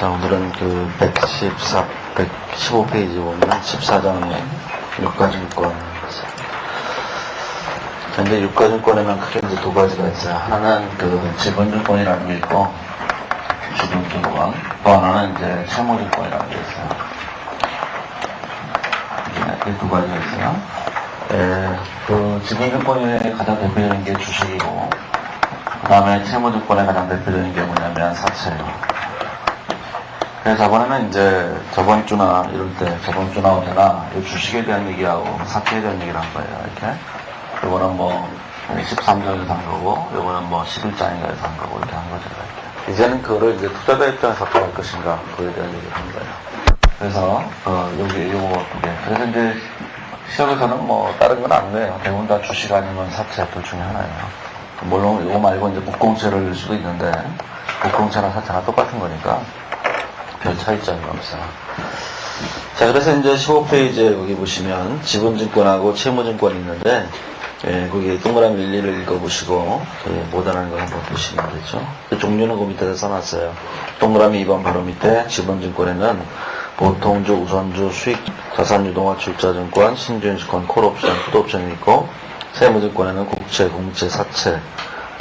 자, 오늘은 그 115페이지 보면 14장의 유가증권. 자, 이제 유가증권에는 크게 이제 두 가지가 있어요. 하나는 그 지분증권이라는 게 있고, 지분증권. 또 하나는 이제 채무증권이라는 게 있어요. 이 두 가지가 있어요. 그 지분증권의 가장 대표적인 게 주식이고, 그 다음에 채무증권의 가장 대표적인 게 뭐냐면 사채예요. 그래서 저번에는 이제 저번 주나 이럴 때, 저번 주나 어제나 주식에 대한 얘기하고 사채에 대한 얘기를 한 거예요. 이렇게. 요거는 뭐 13장에서 한 거고, 요거는 뭐 11장인가에서 한 거고, 이렇게 한 거죠. 이렇게. 이제는 그거를 이제 투자자 입장에서 어떻게 할 것인가, 그거에 대한 얘기를 한 거예요. 그래서, 요거 두 개. 그래서 이제 시험에서는 뭐 다른 건 안 돼요. 대부분 다 주식 아니면 사채 둘 중에 하나예요. 물론 이거 말고 이제 국공채를 넣을 수도 있는데, 국공채나 사채나 똑같은 거니까 별 차이점이 없어요. 자, 그래서 이제 15페이지에 여기 보시면 지분증권하고 채무증권이 있는데, 거기 동그라미 일리를 읽어보시고, 못 알아는 거 한번 보시면 되죠. 그 종류는 그 밑에서 써놨어요. 동그라미 2번 바로 밑에 지분증권에는 보통주, 우선주, 수익, 자산유동화, 출자증권, 신주인수권, 콜옵션, 풋옵션이 있고, 세무증권에는 국채, 공채, 사채,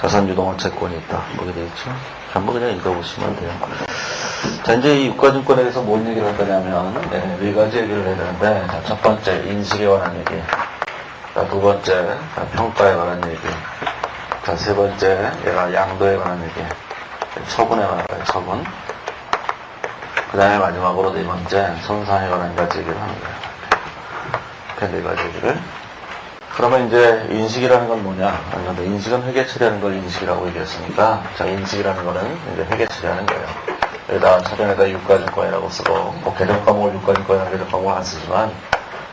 자산유동화 채권이 있다. 보게 되겠죠. 전부 그냥 읽어보시면 돼요. 자, 이제 이 유가증권에 대해서 뭔 얘기를 할 거냐면, 네 가지 얘기를 해야 되는데, 자, 첫 번째, 인식에 관한 얘기. 자, 두 번째, 평가에 관한 얘기. 자, 세 번째, 얘가 양도에 관한 얘기. 처분에 관한 거예요, 처분. 그 다음에 마지막으로 네 번째, 손상에 관한 가지 얘기를 하는 거예요. 이렇게 네 가지 얘기를. 그러면 이제 인식이라는 건 뭐냐? 인식은 회계 처리하는 걸 인식이라고 얘기했으니까, 자, 인식이라는 거는 이제 회계 처리하는 거예요. 여기다 차변에다 유가증권이라고 쓰고, 뭐 계정 과목을 유가증권이나 계정 과목을 안 쓰지만,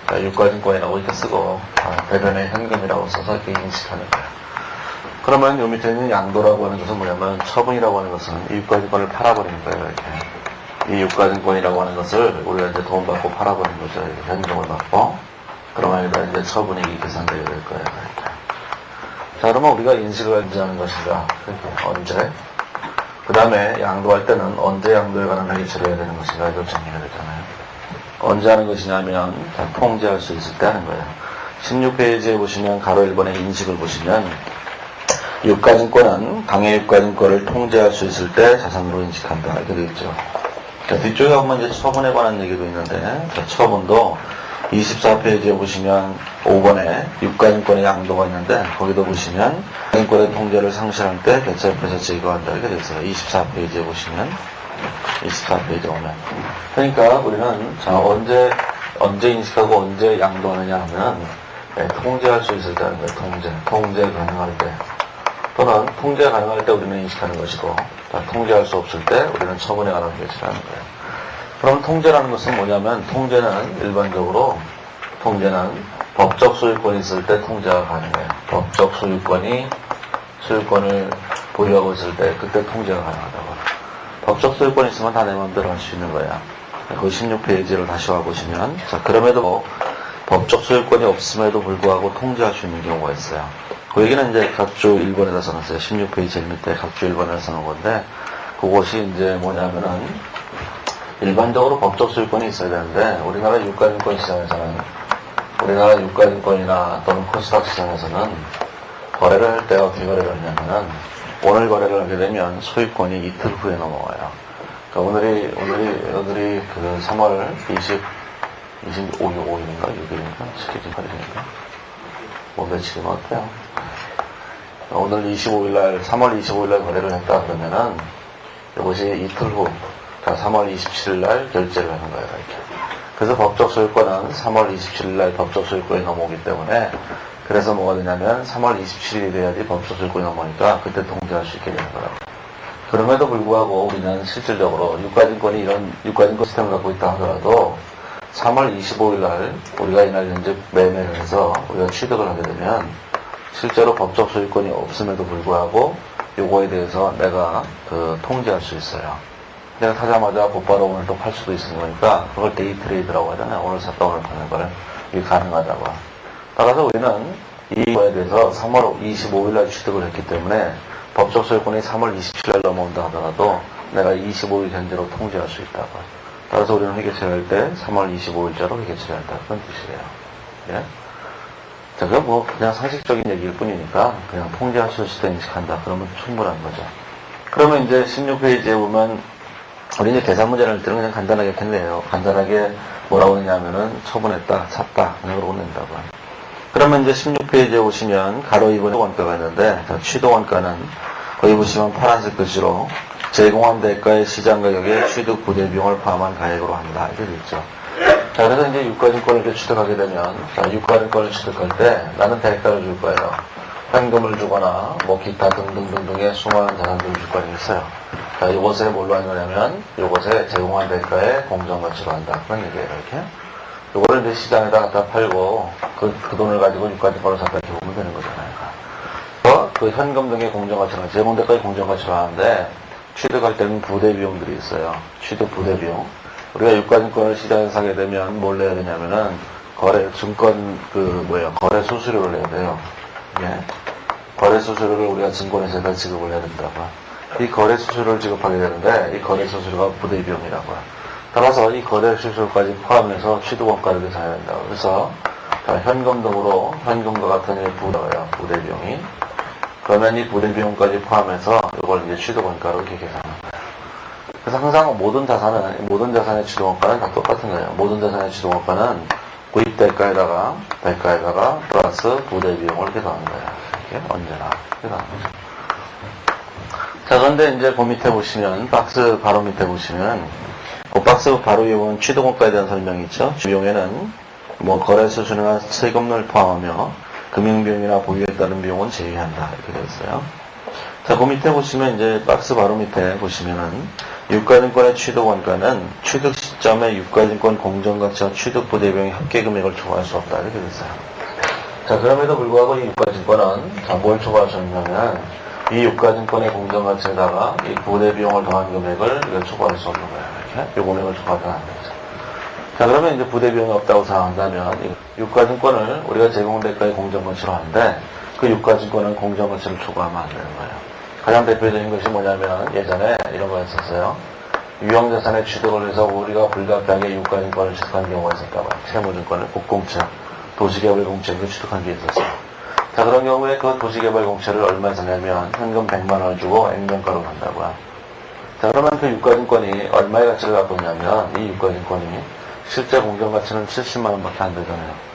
자, 유가증권이라고 이렇게 쓰고, 배변에 현금이라고 써서 이렇게 인식하는 거예요. 그러면 요 밑에 있는 양도라고 하는 것은 뭐냐면, 처분이라고 하는 것은 이 유가증권을 팔아버리는 거예요, 이렇게. 이 유가증권이라고 하는 것을 우리가 이제 돈 받고 팔아버리는 거죠. 이렇게 현금을 받고. 그러면 여기다 이제 처분액이 계산되게 될 거예요, 이렇게. 자, 그러면 우리가 인식을 언제 하는 것인가? 언제? 그 다음에 양도할 때는 언제 양도에 관한 회계 처리해야 되는 것인가? 이걸 정리해야 되잖아요. 언제 하는 것이냐면, 통제할 수 있을 때 하는 거예요. 16페이지에 보시면, 가로 1번의 인식을 보시면, 유가증권은 당해유가증권을 통제할 수 있을 때 자산으로 인식한다. 이렇게 되어 있죠. 자, 뒤쪽에 보면 이제 처분에 관한 얘기도 있는데, 자, 처분도 24페이지에 보시면 5번에 유가증권의 양도가 있는데, 거기도 보시면 유가증권의 통제를 상실할 때 대체협회에서 제거한다. 이렇게 되어 있어요. 24페이지에 보시면, 24페이지에 오면. 그러니까 우리는 자, 언제 인식하고 언제 양도하느냐 하면, 통제할 수 있을 때 하는 거예요. 통제 가능할 때. 또는 통제 가능할 때 우리는 인식하는 것이고, 통제할 수 없을 때 우리는 처분에 관한 것이라는 거예요. 그럼 통제라는 것은 뭐냐면, 통제는 일반적으로, 법적 소유권이 있을 때 통제가 가능해요. 법적 소유권을 보유하고 있을 때, 그때 통제가 가능하다고. 법적 소유권이 있으면 다 내 마음대로 할 수 있는 거야. 그 16페이지를 다시 와보시면, 자, 그럼에도 법적 소유권이 없음에도 불구하고 통제할 수 있는 경우가 있어요. 그 얘기는 이제 각주 1번에다 써놨어요. 16페이지 밑에 각주 1번에다 써놓은 건데, 그것이 이제 뭐냐면은, 일반적으로 법적 소유권이 있어야 되는데, 우리나라 유가증권 시장에서는, 우리나라 유가증권이나 또는 코스닥 시장에서는 거래를 할 때 어떻게 거래를 하냐면은, 오늘 거래를 하게 되면 소유권이 이틀 후에 넘어와요. 그러니까 오늘이 그 3월 25일인가? 6일인가? 17일인가? 뭐 며칠이면 어때요? 오늘 25일날, 3월 25일날 거래를 했다 그러면은, 이것이 이틀 후, 3월 27일날 결제를 하는 거예요, 이렇게. 그래서 법적 소유권은 3월 27일날 법적 소유권이 넘어오기 때문에, 그래서 뭐가 되냐면 3월 27일이 돼야지 법적 소유권이 넘어오니까 그때 통제할 수 있게 되는 거라고. 그럼에도 불구하고 우리는 실질적으로 유가증권이 이런 유가증권 시스템을 갖고 있다 하더라도 3월 25일날 우리가 이날 현재 매매를 해서 우리가 취득을 하게 되면 실제로 법적 소유권이 없음에도 불구하고 요거에 대해서 내가 통제할 수 있어요. 내가 사자마자 곧바로 오늘 또 팔 수도 있는 거니까 그걸 데이 트레이드라고 하잖아요. 오늘 샀다 오늘 파는 걸. 이게 가능하다고. 따라서 우리는 이거에 대해서 3월 25일날 취득을 했기 때문에 법적 소유권이 3월 27일 넘어온다 하더라도 내가 25일 현재로 통제할 수 있다고. 따라서 우리는 회계 처리할 때 3월 25일자로 회계 처리한다. 그런 뜻이에요. 예? 자, 그건 뭐 그냥 상식적인 얘기일 뿐이니까 그냥 통제할 수 있을 때 인식한다. 그러면 충분한 거죠. 그러면 이제 16페이지에 보면 우리 이제 계산 문제를 할 때는 그냥 간단하게 했네요. 간단하게 뭐라고 했냐면은 처분했다, 샀다, 그냥 낸다고. 그러면 이제 16페이지에 오시면 가로 2번의 원가가 있는데, 취득 원가는 거기 보시면 파란색 글씨로 제공한 대가의 시장 가격에 취득 부대 비용을 포함한 가액으로 한다. 이렇게 되어 있죠. 자, 그래서 이제 유가증권을 이렇게 취득하게 되면, 자, 유가증권을 취득할 때 나는 대가를 줄 거예요. 현금을 주거나, 뭐, 기타 등등등등의 수많은 자산들을 줄 거라고 했어요. 자, 이것에 뭘로 하는 거냐면, 이것에 제공한 대가에 공정가치로 한다. 그런 얘기예요, 이렇게. 요거를 이제 시장에다 갖다 팔고, 그 돈을 가지고 유가증권을 샀다 이렇게 보면 되는 거잖아요. 그 현금 등의 공정가치로, 제공대가의 공정가치로 하는데, 취득할 때는 부대 비용들이 있어요. 취득 부대 비용. 우리가 유가증권을 시장에서 사게 되면 뭘 내야 되냐면은, 거래 수수료를 내야 돼요. 예. 거래 수수료를 우리가 증권회사에다 지급을 해야 된다고. 이 거래 수수료를 지급하게 되는데, 이 거래 수수료가 부대 비용이라고. 따라서 이 거래 수수료까지 포함해서 취득원가를 계산해야 된다고. 그래서, 현금 등으로, 현금과 같은 부대가요, 부대 비용이. 그러면 이 부대 비용까지 포함해서 이걸 이제 취득원가로 이렇게 계산하는 거예요. 그래서 항상 모든 자산의 취득원가는 다 똑같은 거예요. 모든 자산의 취득원가는 구입 대가에다가 플러스 부대 비용을 이렇게 더하는 거예요. 이렇게 언제나 이렇게 더하는 거죠. 자, 그런데 이제 그 밑에 보시면, 박스 바로 밑에 보시면, 그 박스 바로 위에 보면 취득원가에 대한 설명이 있죠. 비용에는 뭐 거래 수수료나 세금을 포함하며 금융비용이나 보유에 따른 비용은 제외한다. 이렇게 되어 있어요. 자, 그 밑에 보시면 이제 박스 바로 밑에 보시면은 유가증권의 취득원가는 취득 시점에 유가증권 공정가치와 취득부대비용의 합계금액을 초과할 수 없다. 이렇게 되어 있어요. 자, 그럼에도 불구하고 이 유가증권은 자, 뭘 초과할 수 있냐면 이 유가증권의 공정가치에다가 이 부대비용을 더한 금액을 이걸 초과할 수 없는 거예요. 이렇게 이 금액을 초과하면 안 되죠. 자, 그러면 이제 부대비용이 없다고 생각한다면 유가증권을 우리가 제공대가의 공정가치로 하는데 그 유가증권은 공정가치를 초과하면 안 되는 거예요. 가장 대표적인 것이 뭐냐면 예전에 이런 거 했었어요. 유형자산의 취득을 해서 우리가 불가피하게 유가증권을 취득한 경우가 있었다고. 채무증권을 국공채, 도시개발공채를 취득한 게 있었어요. 자, 그런 경우에 그 도시개발공채를 얼마에 사냐면 현금 100만 원을 주고 액면가로 산다고요. 자, 그러면 그 유가증권이 얼마의 가치를 갖고 있냐면 이 유가증권이 실제 공정가치는 70만 원밖에 안 되잖아요.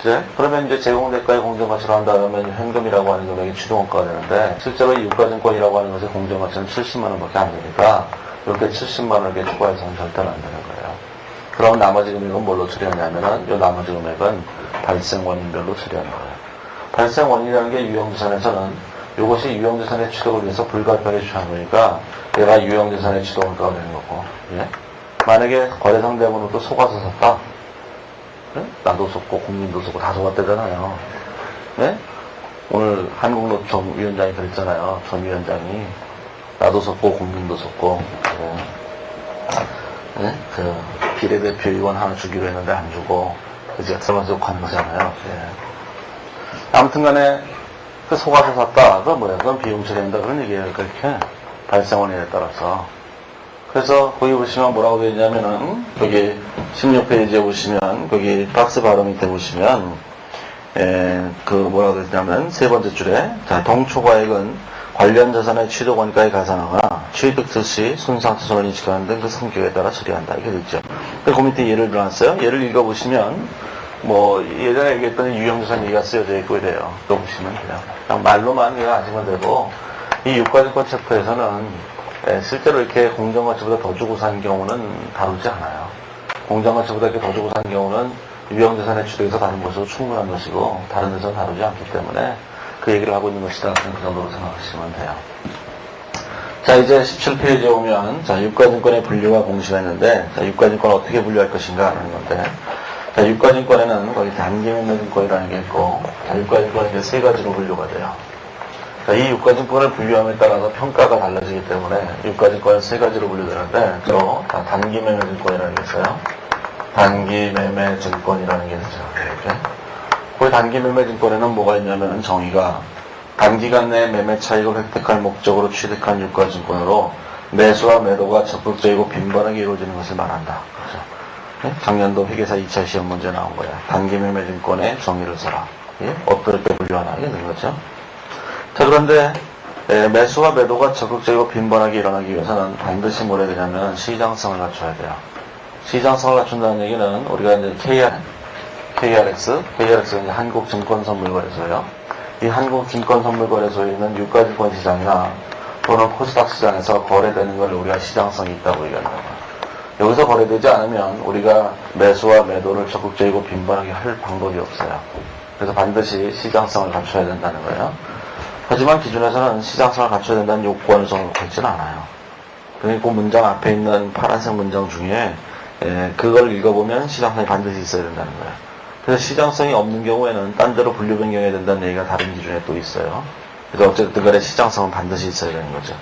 그래? 그러면 이제 제공대가의 공정가치로 한다 그러면 현금이라고 하는 금액이 취득원가가 되는데 실제로 이 유가증권이라고 하는 것의 공정가치는 70만 원밖에 안 되니까 이렇게 70만 원을 이렇게 추가해서는 절대로 안 되는 거예요. 그럼 나머지 금액은 뭘로 처리하냐면은 이 나머지 금액은 발생 원인별로 처리하는 거예요. 발생 원인이라는 게 유형자산에서는 이것이 유형자산의 취득을 위해서 불가피하게 취한 거니까 얘가 유형자산의 취득원가가 되는 거고, 예? 만약에 거래상대문으로 속아서 샀다. 네? 나도 속고 국민도 속고 다 속았대잖아요. 네? 오늘 한국노총 위원장이 그랬잖아요. 전 위원장이 나도 속고 국민도 속고 네? 그 비례대표 의원 하나 주기로 했는데 안 주고 그제 서만 속하는 거잖아요. 예. 아무튼간에 그 속아서 샀다. 그건 뭐야? 그건 비용 처리한다. 그런 얘기예요. 그렇게 발생원인에 따라서. 그래서 거기 보시면 뭐라고 되어 있냐면은 여기 16페이지에 보시면 거기 박스 바로 밑에 보시면 그 뭐라고 되어 있냐면 세 번째 줄에 자, 동초과액은 관련 자산의 취득원가에 가산하거나 취득 즉시 손상투성을 인식하는 등 그 성격에 따라 처리한다. 이렇게 되어 있죠. 그 밑에 예를 들어놨어요. 예를 읽어보시면 뭐 예전에 얘기했던 유형자산 얘기가 쓰여져 있고 이래요. 또 보시면 그냥 말로만 그냥 아시면 되고 이 유가증권 챕터에서는 실제로 이렇게 공정가치보다 더 주고 산 경우는 다루지 않아요. 공정가치보다 이렇게 더 주고 산 경우는 유형자산의 취득에서 다른 것으로 충분한 것이고 다른 데서는 다루지 않기 때문에 그 얘기를 하고 있는 것이다. 그 정도로 생각하시면 돼요. 자, 이제 17페이지에 오면 자, 유가증권의 분류와 공시가 있는데 자, 유가증권을 어떻게 분류할 것인가 하는 건데 자, 유가증권에는 거기 단기매매증권이라는 게 있고 자, 유가증권은 이제 세 가지로 분류가 돼요. 자, 이 유가증권을 분류함에 따라서 평가가 달라지기 때문에 유가증권은 세 가지로 분류되는데 또 단기매매증권이라는 게 있어요. 단기매매증권이라는 게 있어요. 이렇게. 그 단기매매증권에는 뭐가 있냐면 정의가 단기간 내 매매 차익을 획득할 목적으로 취득한 유가증권으로 매수와 매도가 적극적이고 빈번하게 이루어지는 것을 말한다. 그렇죠? 네? 작년도 회계사 2차 시험 문제 나온 거야. 단기매매증권의 정의를 써라. 예? 어떨 때 분류하나 이런 거죠. 자, 그런데 매수와 매도가 적극적이고 빈번하게 일어나기 위해서는 반드시 뭘 해야 되냐면 시장성을 갖춰야 돼요. 시장성을 갖춘다는 얘기는 우리가 이제 KRX가 이제 한국증권선물거래소예요. 이 한국증권선물거래소에 있는 유가증권 시장이나 또는 코스닥 시장에서 거래되는 걸 우리가 시장성이 있다고 얘기하는 거예요. 여기서 거래되지 않으면 우리가 매수와 매도를 적극적이고 빈번하게 할 방법이 없어요. 그래서 반드시 시장성을 갖춰야 된다는 거예요. 하지만 기준에서는 시장성을 갖춰야 된다는 요건을 정해놓고 있지는 않아요. 그러니까 그 문장 앞에 있는 파란색 문장 중에 그걸 읽어보면 시장성이 반드시 있어야 된다는 거예요. 그래서 시장성이 없는 경우에는 딴 데로 분류 변경해야 된다는 얘기가 다른 기준에 또 있어요. 그래서 어쨌든 간에 시장성은 반드시 있어야 되는 거죠.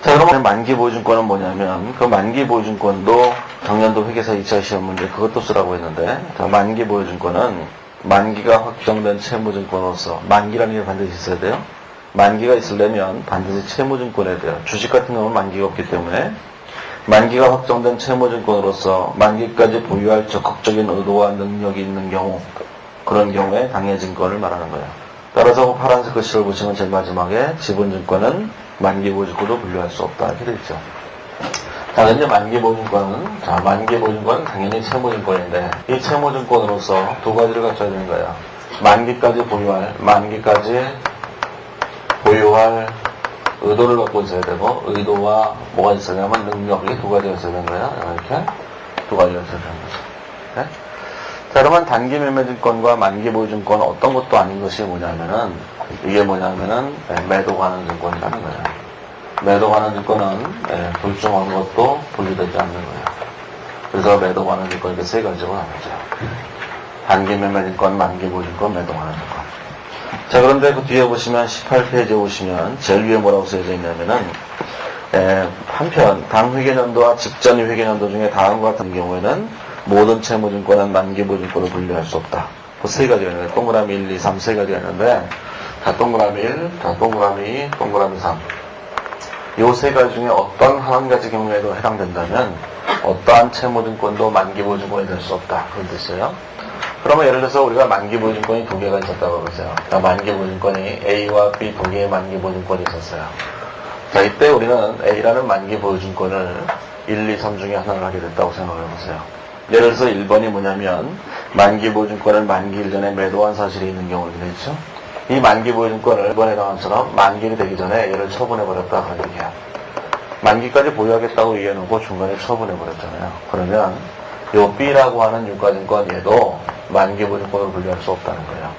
자, 그러면 만기보증권은 뭐냐면 그 만기보증권도 작년도 회계사 2차 시험 문제 그것도 쓰라고 했는데 자, 만기보증권은 만기가 확정된 채무증권으로서 만기라는 게 반드시 있어야 돼요. 만기가 있으려면 반드시 채무증권해야 돼요. 주식 같은 경우는 만기가 없기 때문에 만기가 확정된 채무증권으로서 만기까지 보유할 적극적인 의도와 능력이 있는 경우 그런 경우에 당해증권을 말하는 거예요. 따라서 파란색 글씨를 보시면 제일 마지막에 지분증권은 만기보증권으로 분류할 수 없다 이렇게 되어 있죠. 자, 이제 만기보증권은 당연히 채무증권인데 이 채무증권으로서 두 가지를 갖춰야 되는 거예요. 만기까지 보유할 의도를 갖고 있어야 되고 의도와 뭐가 있어야냐면 능력이 두 가지가 있어야 되는 거예요. 이렇게 두 가지가 있어야 되는 거죠. 네? 자, 그러면 단기매매증권과 만기보유증권 어떤 것도 아닌 것이 뭐냐면은 이게 뭐냐면은 매도 가능 증권이라는 거예요. 매도 가능 증권은 둘 중 어느 것도 분류되지 않는 거예요. 그래서 매도 가능 증권 이렇게 세 가지로 나누죠. 단기매매증권, 만기보유증권, 매도 가능 증권. 자, 그런데 그 뒤에 보시면 18페이지에 보시면 제일 위에 뭐라고 써져 있냐면은 한편 당 회계년도와 직전 회계년도 중에 다음과 같은 경우에는 모든 채무증권은 만기보증권으로 분류할 수 없다. 그 세 가지가 있는데 동그라미 1, 2, 3 세 가지가 있는데 자, 동그라미 1, 자, 동그라미 2, 동그라미 3 요 세 가지 중에 어떤 한 가지 경우에도 해당된다면 어떠한 채무증권도 만기보증권이 될 수 없다. 그런 뜻이에요. 그러면 예를 들어서 우리가 만기보증권이 두 개가 있었다고 보세요. 자, 만기보증권이 A와 B 두 개의 만기보증권이 있었어요. 자, 이때 우리는 A라는 만기보증권을 1, 2, 3 중에 하나를 하게 됐다고 생각을 해보세요. 예를 들어서 1번이 뭐냐면 만기보증권을 만기일 전에 매도한 사실이 있는 경우를 되죠. 이 만기보증권을 1번에 나온 것처럼 만기일이 되기 전에 얘를 처분해버렸다 그런 얘기야. 만기까지 보유하겠다고 얘기해놓고 중간에 처분해버렸잖아요. 그러면 요 B라고 하는 유가증권 얘도 만기보증권으로 분류할 수 없다는 거예요.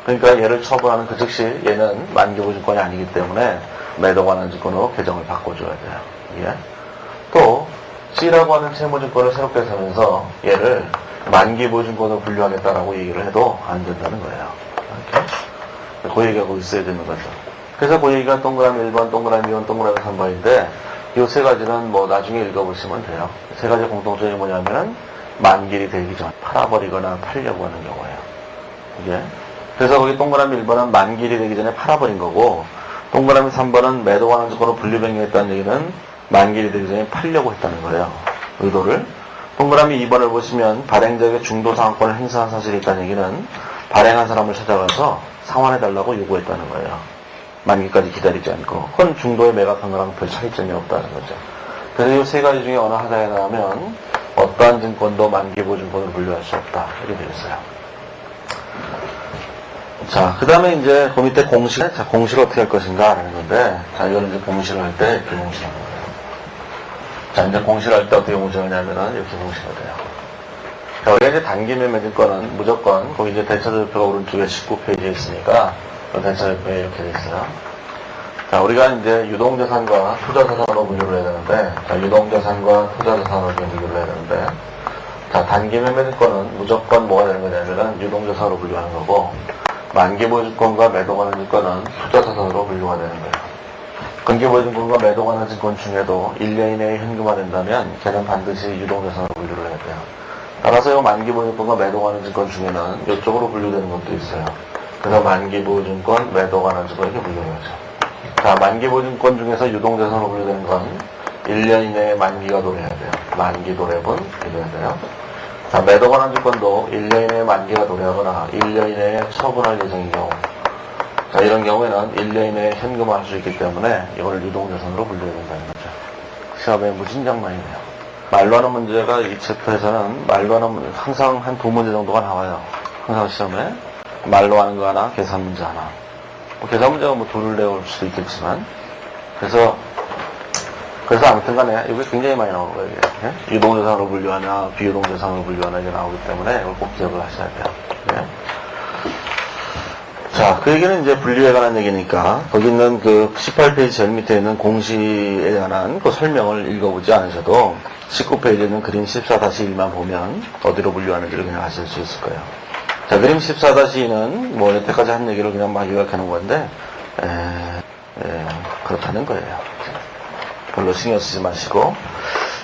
그러니까 얘를 처분하는 그 즉시 얘는 만기보증권이 아니기 때문에 매도관한증권으로 개정을 바꿔줘야 돼요. 예? 또 C라고 하는 채무증권을 새롭게 사면서 얘를 만기보증권으로 분류하겠다라고 얘기를 해도 안 된다는 거예요. 이렇게? 그 얘기하고 있어야 되는 거죠. 그래서 그 얘기가 동그라미 1번, 동그라미 2번, 동그라미 3번인데 이 세 가지는 뭐 나중에 읽어보시면 돼요. 세 가지 공통점이 뭐냐면은 만기일이 되기 전 팔아버리거나 팔려고 하는 경우예요. 이게. 그래서 거기 동그라미 1번은 만기일이 되기 전에 팔아버린 거고 동그라미 3번은 매도관한증권으로 분류변경했다는 얘기는 만기일이 되기 전에 팔려고 했다는 거예요. 의도를. 동그라미 2번을 보시면 발행자에게 중도상환권을 행사한 사실이 있다는 얘기는 발행한 사람을 찾아가서 상환해달라고 요구했다는 거예요. 만기까지 기다리지 않고. 그건 중도에 매각한 거랑 별 차이점이 없다는 거죠. 그래서 이 세 가지 중에 어느 하나에 나오면 어떠한 증권도 만기보증권으로 분류할 수 없다. 이렇게 되어 있어요. 자, 그 다음에 이제 그 밑에 공시를 어떻게 할 것인가 라는 건데, 자, 이거는 이제 공시를 할 때 이렇게 공시하는 거예요. 자, 이제 공시를 할 때 어떻게 공시하냐면은 이렇게 공시가 돼요. 자, 우리가 이제 단기매매증권은 무조건, 거기 이제 대차대표가 오른쪽에 19페이지에 있으니까, 대차대표에 이렇게 돼 있어요. 자, 우리가 이제 유동자산과 투자자산으로 분류를 해야 되는데, 자, 유동자산과 투자자산으로 분류를 해야 되는데, 자, 단기매매증권은 무조건 뭐가 되는 거냐면은 유동자산으로 분류하는 거고, 만기보증권과 매도관한증권은 투자자산으로 분류가 되는 거예요. 건기보증권과 매도관한증권 중에도 1년 이내에 현금화된다면 걔는 반드시 유동자산으로 분류를 해야 돼요. 따라서 이 만기보증권과 매도관한증권 중에는 이쪽으로 분류되는 것도 있어요. 그래서 만기보증권, 매도관한증권 이렇게 분류를 하죠. 자, 만기보증권 중에서 유동자산으로 분류되는 건 1년 이내에 만기가 도래해야 돼요. 만기 도래분 이래야 돼요. 자, 매도 관한 주권도 1년 이내에 만기가 도래하거나 1년 이내에 처분할 예정인 경우. 자, 이런 경우에는 1년 이내에 현금화할 수 있기 때문에 이걸 유동자산으로 분류해야 된다는 거죠. 시험에 무진장만이네요. 말로 하는 문제가 이 챕터에서는 말로 하는 문제, 항상 한 2문제 정도가 나와요. 항상 시험에 말로 하는 거 하나, 계산 문제 하나. 뭐 계산 문제가 뭐 둘을 내올 수도 있겠지만, 그래서 아무튼 간에 이게 굉장히 많이 나오는 거예요. 이게. 유동자산으로 분류하냐, 비유동자산으로 분류하냐 이게 나오기 때문에 이걸 꼭 기억을 하셔야 돼요. 네. 자, 그 얘기는 이제 분류에 관한 얘기니까, 거기 있는 그 18페이지 제일 밑에 있는 공시에 관한 그 설명을 읽어보지 않으셔도 19페이지에 있는 그림 14-1만 보면 어디로 분류하는지를 그냥 아실 수 있을 거예요. 자, 그림 14-2는 뭐 여태까지 한 얘기를 그냥 막 요약하는 건데, 그렇다는 거예요. 별로 신경 쓰지 마시고.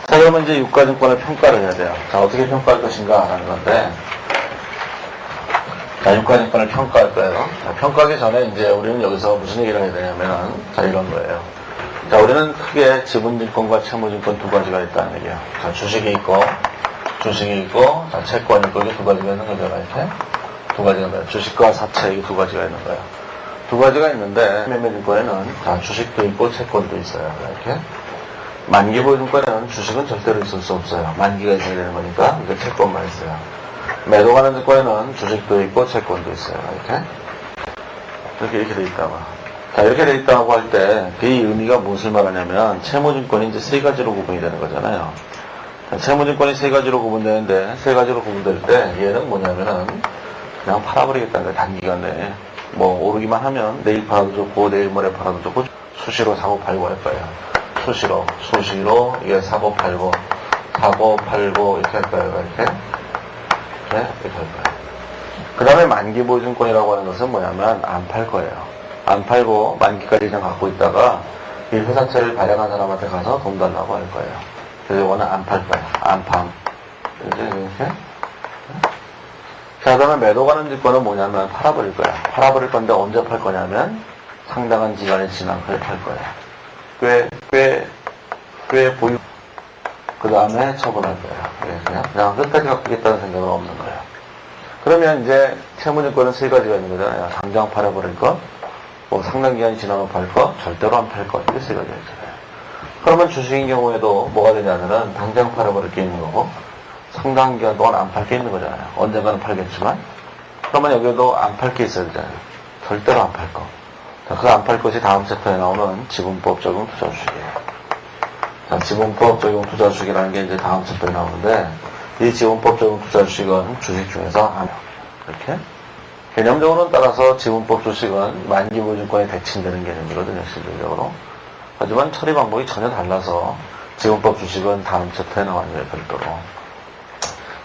자, 그러면 이제 유가증권을 평가를 해야 돼요. 자, 어떻게 평가할 것인가 하는 건데, 자, 유가증권을 평가할 거예요. 자, 평가하기 전에 이제 우리는 여기서 무슨 얘기를 해야 되냐면은, 자, 이런 거예요. 자, 우리는 크게 지분증권과 채무증권 두 가지가 있다는 얘기예요. 자, 주식이 있고, 자, 채권이 있고, 이게 두 가지가 있는 거죠, 이렇게. 두 가지가 있는 거예요. 주식과 사채, 이게 두 가지가 있는 거예요. 두 가지가 있는데, 매매증권에는, 자, 주식도 있고, 채권도 있어요, 이렇게. 만기보증권에는 주식은 절대로 있을 수 없어요. 만기가 있어야 되는 거니까, 이거 채권만 있어요. 매도 관련 증권에는 주식도 있고 채권도 있어요. 이렇게 돼 있다고. 자, 이렇게 돼 있다고 할 때, 그 의미가 무엇을 말하냐면, 채무증권이 이제 세 가지로 구분이 되는 거잖아요. 자, 채무증권이 세 가지로 구분되는데, 세 가지로 구분될 때, 얘는 뭐냐면은, 그냥 팔아버리겠다는 거예요. 단기간 내에. 뭐, 오르기만 하면, 내일 팔아도 좋고, 내일 모레 팔아도 좋고, 수시로 사고 팔고 할 거예요. 수시로, 이게 사고 팔고, 이렇게 할 거예요. 이렇게. 네, 이렇게 할 거예요. 그 다음에 만기보증권이라고 하는 것은 뭐냐면 안 팔 거예요. 안 팔고 만기까지 그냥 갖고 있다가 이 회사채를 발행한 사람한테 가서 돈 달라고 할 거예요. 그래서 이거는 안 팔 거예요. 안 팜. 이렇게. 자, 그 다음에 매도 관련 증권은 뭐냐면 팔아버릴 거예요. 팔아버릴 건데 언제 팔 거냐면 상당한 기간이 지난 후에 팔 거예요. 꽤 보유. 그 다음에 처분할 거예요. 그냥 끝까지 갖고 있겠다는 생각은 없는 거예요. 그러면 이제 채무증권은 세 가지가 있는 거잖아요. 당장 팔아버릴 것, 뭐 상당 기간이 지나면 팔 것, 절대로 안 팔 것, 이렇게 세 가지가 있잖아요. 그러면 주식인 경우에도 뭐가 되냐면은 당장 팔아버릴 게 있는 거고, 상당 기간 동안 안 팔 게 있는 거잖아요. 언젠가는 팔겠지만, 그러면 여기도 안 팔 게 있어야 되잖아요. 절대로 안 팔 거. 그 안 팔 것이 다음 챕터에 나오는 지분법 적용 투자 주식이에요. 자, 지분법 적용 투자 주식이라는 게 이제 다음 챕터에 나오는데, 이 지분법 적용 투자 주식은 주식 중에서 하나. 이렇게. 개념적으로는 따라서 지분법 주식은 만기보증권에 대칭되는 개념이거든요, 실질적으로. 하지만 처리 방법이 전혀 달라서 지분법 주식은 다음 챕터에 나왔네요, 별도로.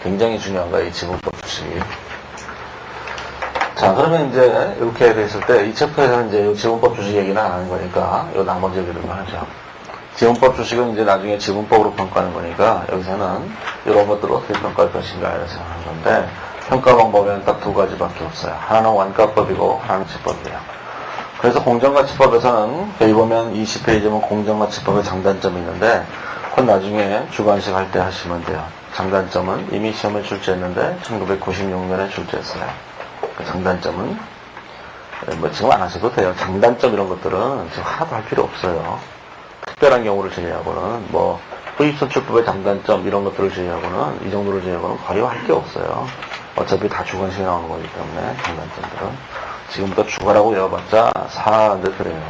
굉장히 중요한 거예요, 이 지분법 주식이. 자, 그러면 이제 이렇게 됐을 때, 이 챕터에서는 이제 이 지분법 주식 얘기는 안 하는 거니까, 이 나머지 얘기들만 하죠. 지분법 주식은 이제 나중에 지분법으로 평가하는 거니까 여기서는 이런 것들을 어떻게 평가할 것인가 이런 생각하는 건데 평가 방법에는 딱 두 가지밖에 없어요. 하나는 원가법이고 하나는 지법이에요. 그래서 공정가치법에서는 여기 보면 20페이지 보면 공정가치법의 장단점이 있는데 그건 나중에 주관식 할 때 하시면 돼요. 장단점은 이미 시험에 출제했는데 1996년에 출제했어요. 그 장단점은 뭐 지금 안 하셔도 돼요. 장단점 이런 것들은 지금 하나도 할 필요 없어요. 특별한 경우를 제외하고는 뭐 수입선출법의 장단점 이런 것들을 제외하고는 이 정도를 제외하고는 거의 할 게 없어요. 어차피 다 주관식에 나오는 거기 때문에 장단점들은 지금부터 주관하고 외워봤자 살아가는데 그래요.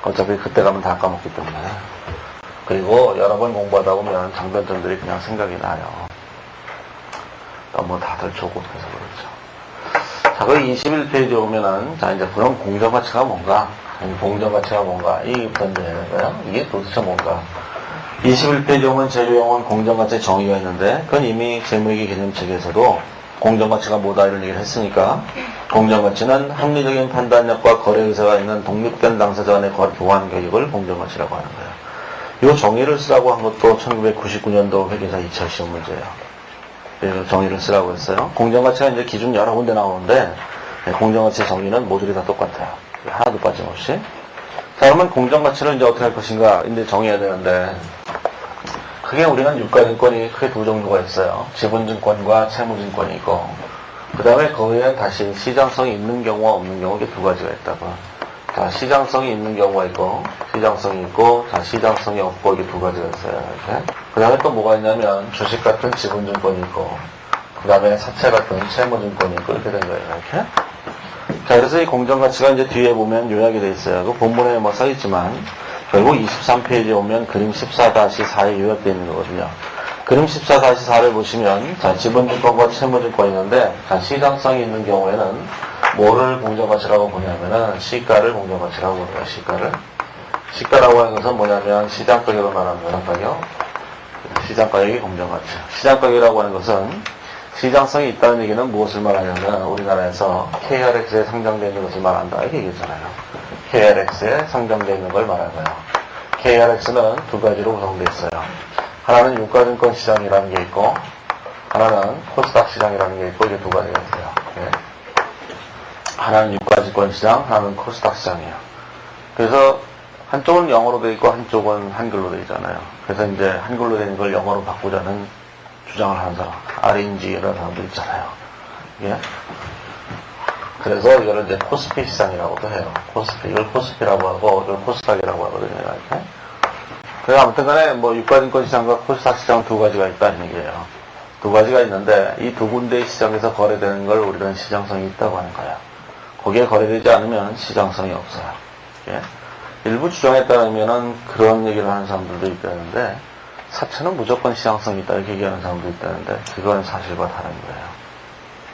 어차피 그때 가면 다 까먹기 때문에. 그리고 여러 번 공부하다 보면 장단점들이 그냥 생각이 나요. 너무 다들 조급해서 그렇죠. 자, 그 21페이지에 오면은 자 이제 그럼 공정가치가 뭔가? 공정가치가 뭔가? 이게부터 이제 되는 거예요. 이게 도대체 뭔가? 21페이지 오면 재료용은 공정가치 정의가 있는데, 그건 이미 재무회계 개념책에서도 공정가치가 뭐다 이런 얘기를 했으니까, 공정가치는 합리적인 판단력과 거래 의사가 있는 독립된 당사자 간의 교환 계획을 공정가치라고 하는 거예요. 이 정의를 쓰라고 한 것도 1999년도 회계사 2차 시험 문제예요. 그래서 정의를 쓰라고 했어요. 공정가치가 이제 기준 여러 군데 나오는데, 공정가치 정의는 모듈이 다 똑같아요. 하나도 빠짐없이. 자, 그러면 공정가치를 이제 어떻게 할 것인가 이제 정해야 되는데, 크게 우리는 유가증권이 크게 두 종류가 있어요. 지분증권과 채무증권이 있고, 그 다음에 거기에 다시 시장성이 있는 경우와 없는 경우, 이게 두 가지가 있다고. 자, 시장성이 있는 경우가 있고, 시장성이 있고, 자, 시장성이 없고, 이게 두 가지가 있어요. 이렇게. 그 다음에 또 뭐가 있냐면, 주식 같은 지분증권이 있고, 그 다음에 사채 같은 채무증권이 있고, 이렇게 된 거예요. 이렇게. 자, 그래서 이 공정가치가 이제 뒤에 보면 요약이 돼 있어요. 그 본문에 뭐 써있지만, 결국 23페이지에 오면 그림 14-4에 요약되어 있는 거거든요. 그림 14-4를 보시면, 자, 지분증권과 채무증권이 있는데, 자, 시장성이 있는 경우에는 뭐를 공정가치라고 보냐면은, 시가를 공정가치라고 보네요, 시가를. 시가라고 하는 것은 뭐냐면, 시장가격을 말하는 거예요, 가격. 시장가격이 공정가치. 시장가격이라고 하는 것은, 시장성이 있다는 얘기는 무엇을 말하냐면, 우리나라에서 KRX에 상장되어 있는 것을 말한다, 이렇게 얘기했잖아요. KRX에 상장되어 있는 걸 말하고요. KRX는 두 가지로 구성되어 있어요. 하나는 유가증권 시장이라는 게 있고, 하나는 코스닥 시장이라는 게 있고, 이게 두 가지가 있어요. 예. 하나는 유가증권 시장, 하나는 코스닥 시장이에요. 그래서 한쪽은 영어로 되어 있고, 한쪽은 한글로 되어 있잖아요. 그래서 이제 한글로 되어 있는 걸 영어로 바꾸자는 주장을 하는 사람, RNG라는 사람도 있잖아요. 예. 그래서 이거를 이제 코스피 시장이라고도 해요. 코스피, 이걸 코스피라고 하고, 이걸 코스닥이라고 하거든요. 이렇게. 그래서 아무튼 간에 뭐 유가증권 시장과 코스닥 시장 두 가지가 있다는 얘기예요. 두 가지가 있는데 이 두 군데의 시장에서 거래되는 걸 우리는 시장성이 있다고 하는 거예요. 거기에 거래되지 않으면 시장성이 없어요. 예? 일부 주장에 따르면은 그런 얘기를 하는 사람들도 있다는데 사채는 무조건 시장성이 있다 이렇게 얘기하는 사람도 있다는데 그건 사실과 다른 거예요.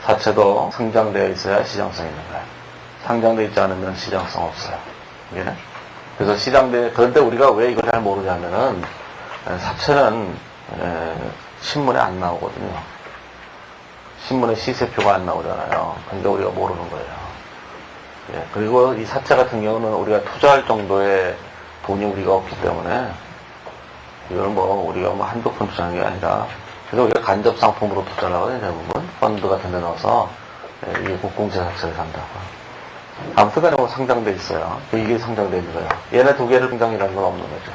사채도 상장되어 있어야 시장성이 있는 거예요. 상장되어 있지 않으면 시장성 없어요. 예? 그래서 그런데 우리가 왜 이걸 잘 모르냐면은, 사채는, 신문에 안 나오거든요. 신문에 시세표가 안 나오잖아요. 근데 우리가 모르는 거예요. 예, 그리고 이 사채 같은 경우는 우리가 투자할 정도의 돈이 우리가 없기 때문에, 이걸 뭐, 우리가 뭐 한두 푼 투자하는 게 아니라, 그래서 우리가 간접 상품으로 투자를 하거든요, 대부분. 펀드 같은 데 넣어서, 이게 국공채 사채를 산다고. 아무튼 간에 뭐 상장돼 있어요. 이게 상장돼 있는 거예요. 얘네 두 개를 상장이라는 건 없는 거죠.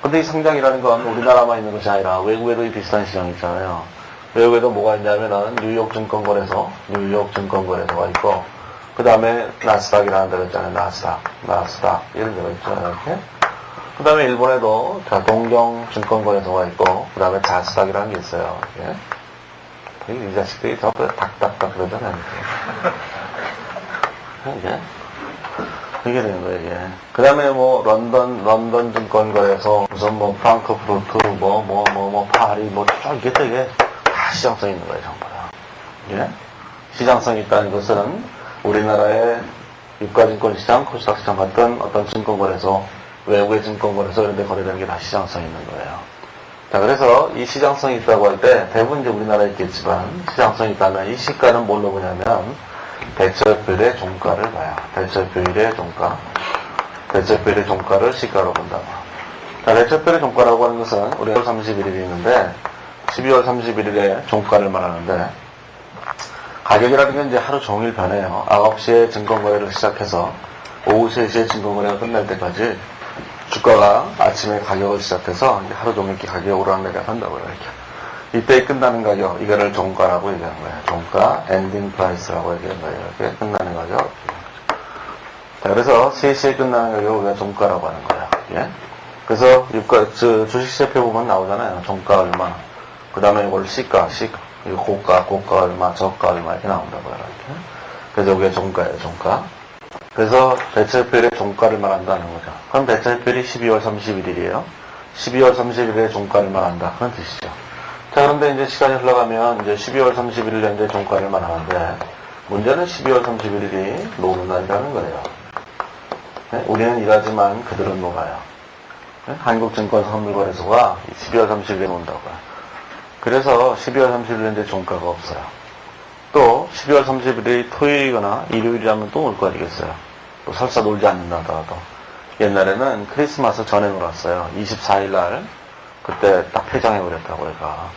근데 이 상장이라는 건 우리나라만 있는 것이 아니라 외국에도 이 비슷한 시장이 있잖아요. 외국에도 뭐가 있냐면은 뉴욕 증권거래소가 있고, 그 다음에 나스닥이라는 데가 있잖아요. 나스닥. 이런 데가 있잖아요. 이렇게. 그 다음에 일본에도 동경 증권거래소가 있고, 그 다음에 자스닥이라는 게 있어요. 이렇게. 이 자식들이 저거 닥닥닥 그러잖아요. 이게 그게 되는 거예요, 이게. 그 다음에 뭐, 런던 증권거래소, 무슨 뭐, 프랑크푸르트, 파리, 이게 다 시장성이 있는 거예요, 전부 다. 예? 시장성이 있다는 것은 우리나라의 유가증권 시장, 코스닥 시장 같은 어떤 증권거래소, 외국의 증권거래소 이런 데 거래되는 게 다 시장성이 있는 거예요. 자, 그래서 이 시장성이 있다고 할 때, 대부분 이제 우리나라에 있겠지만, 시장성이 있다면 이 시가는 뭘로 보냐면, 대처표일의 종가를 봐요. 대처표일의 종가. 대처표일의 종가를 시가로 본다고. 자, 대처표일의 종가라고 하는 것은 우리 12월 31일이 있는데 12월 31일에 종가를 말하는데 가격이라는 게 이제 하루 종일 변해요. 9시에 증권거래를 시작해서 오후 3시에 증권거래가 끝날 때까지 주가가 아침에 가격을 시작해서 이제 하루 종일 이렇게 가격이 오르락내리락 이렇게. 이때 끝나는 가격, 이거를 종가라고 얘기하는 거예요. 종가, 엔딩 프라이스라고 얘기하는 거예요. 이렇게 끝나는 가격. 자, 그래서 3시에 끝나는 가격을 우리가 종가라고 하는 거예요. 예? 그래서 주식시세표 보면 나오잖아요. 종가 얼마. 그 다음에 이걸 시가, 이거 고가 얼마, 저가 얼마 이렇게 나온다고요. 이렇게. 그래서 이게 종가예요, 종가. 그래서 대체표일의 종가를 말한다는 거죠. 그럼 대체표일이 12월 31일이에요. 12월 31일에 종가를 말한다. 그런 뜻이죠. 자, 그런데 이제 시간이 흘러가면 이제 12월 31일 현재 종가를 말하는데, 문제는 12월 31일이 노는 날이라는 거예요. 네? 우리는 일하지만 그들은 놀아요. 네? 한국증권선물거래소가 12월 30일에 논다고요. 그래서 12월 30일 현재 종가가 없어요. 또 12월 30일이 토요일이거나 일요일이라면 또 놀 거 아니겠어요. 또 설사 놀지 않는다 하더라도. 옛날에는 크리스마스 전에 놀았어요. 24일 날. 그때 딱 폐장해버렸다고 얘가.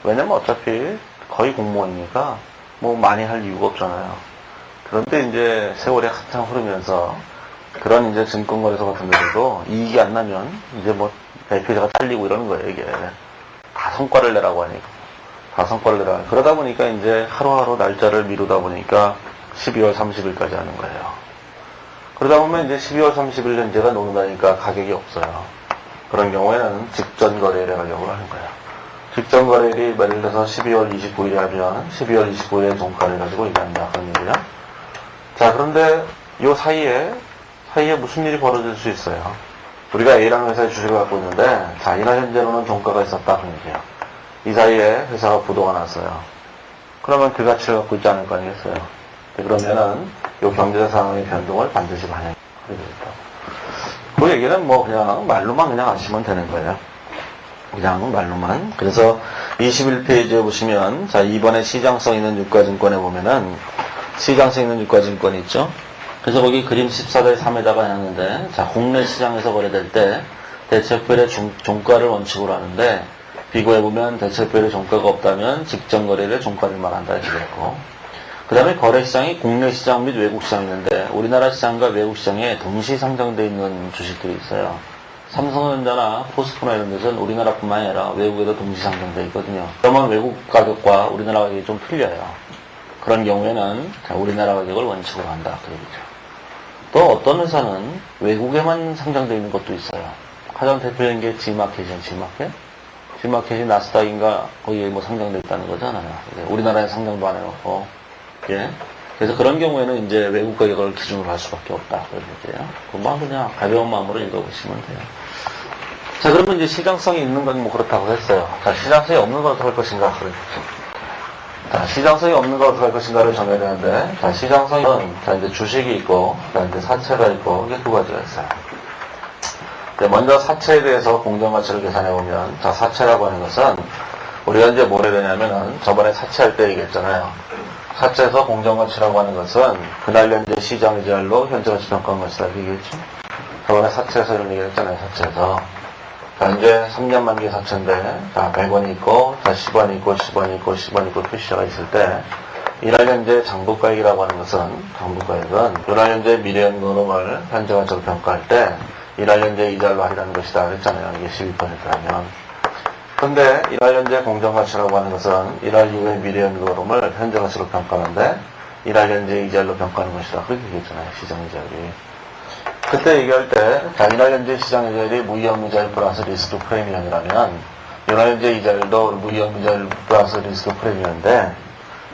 왜냐면 어차피 거의 공무원이니까 뭐 많이 할 이유가 없잖아요. 그런데 이제 세월이 한참 흐르면서 그런 이제 증권거래소 같은 데서도 이익이 안 나면 이제 뭐 대표자가 잘리고 이러는 거예요, 이게. 다 성과를 내라고 하니까. 다 성과를 내라. 그러다 보니까 이제 하루하루 날짜를 미루다 보니까 12월 30일까지 하는 거예요. 그러다 보면 이제 12월 30일 현재가 녹는다니까 가격이 없어요. 그런 경우에는 직전 거래일에 가격을 하는 거예요. 직전 거래일이 예를 들어서 12월 29일에 하면 12월 29일에 종가를 가지고 얘기한다. 그런 얘기야. 자, 그런데 요 사이에 무슨 일이 벌어질 수 있어요. 우리가 A라는 회사의 주식을 갖고 있는데, 자, 이날 현재로는 종가가 있었다. 그런 얘기예요. 이 사이에 회사가 부도가 났어요. 그러면 그 가치를 갖고 있지 않을 거 아니겠어요. 그러면은 요 경제 상황의 변동을 반드시 반영해야 되겠다. 그 얘기는 뭐 그냥 말로만 그냥 하시면 되는 거예요. 그냥 말로만. 그래서 21페이지에 보시면, 자, 이번에 시장성 있는 유가증권에 보면은, 시장성 있는 유가증권이 있죠? 그래서 거기 그림 14-3에다가 해놨는데, 자, 국내 시장에서 거래될 때, 대체표의 종가를 원칙으로 하는데, 비교해보면 대체표의 종가가 없다면, 직전 거래일의 종가를 말한다. 이렇게 됐고. 그 다음에 거래시장이 국내 시장 및 외국 시장이 있는데, 우리나라 시장과 외국 시장에 동시 상장되어 있는 주식들이 있어요. 삼성전자나 포스코나 이런 데서는 우리나라뿐만 아니라 외국에도 동시 상장되어 있거든요. 그러면 외국 가격과 우리나라 가격이 좀 틀려요. 그런 경우에는 우리나라 가격을 원칙으로 한다. 그 얘기죠. 또 어떤 회사는 외국에만 상장되어 있는 것도 있어요. 가장 대표적인 게 G마켓이죠. G마켓이 나스닥인가 거기에 뭐 상장되어 있다는 거잖아요. 우리나라에 상장도 안 해놓고. 예. 그래서 그런 경우에는 이제 외국 가격을 기준으로 할 수밖에 없다. 그런 얘기예요. 그냥 가벼운 마음으로 읽어보시면 돼요. 자, 그러면 이제 시장성이 있는 건 뭐 그렇다고 했어요. 자, 시장성이 없는 건 어떻게 할 것인가? 자, 시장성이 없는 건 어떻게 할 것인가를 정해야 되는데, 자, 시장성은, 자, 이제 주식이 있고, 자, 이제 사채가 있고, 이게 두 가지가 있어요. 먼저 사채에 대해서 공정가치를 계산해보면, 자, 사채라고 하는 것은, 우리가 이제 뭘 해야 되냐면은, 저번에 사채할 때 얘기했잖아요. 사채에서 공정가치라고 하는 것은 그날 현재 시장 이자율로 현재가치 평가한 것이다. 얘기했죠? 저번에 사채에서 이런 얘기를 했잖아요. 사채에서. 자, 이제 3년 만기 사채인데, 자, 100원이 있고, 자, 10원이 있고, 10원이 있고, 10원이 있고 표시가 있을 때, 이날 현재 장부가액이라고 하는 것은, 장부가액은 이날 현재 미래연금을 현재가치로 평가할 때, 이날 현재 이자율로 할인하는 것이다. 그랬잖아요. 이게 12%라면. 근데 이날 현재 공정가치라고 하는 것은 이날 이후에 미래연금을 현재가치로 평가하는데 이날 현재 이자율로 평가하는 것이다. 그렇게 얘기했잖아요. 시장 이자율이. 그때 얘기할 때, 자, 이날 현재 시장 이자율이 무위험 이자율 플러스 리스크 프리미엄이라면 이날 현재 이자율도 무위험 이자율 플러스 리스크 프리미엄인데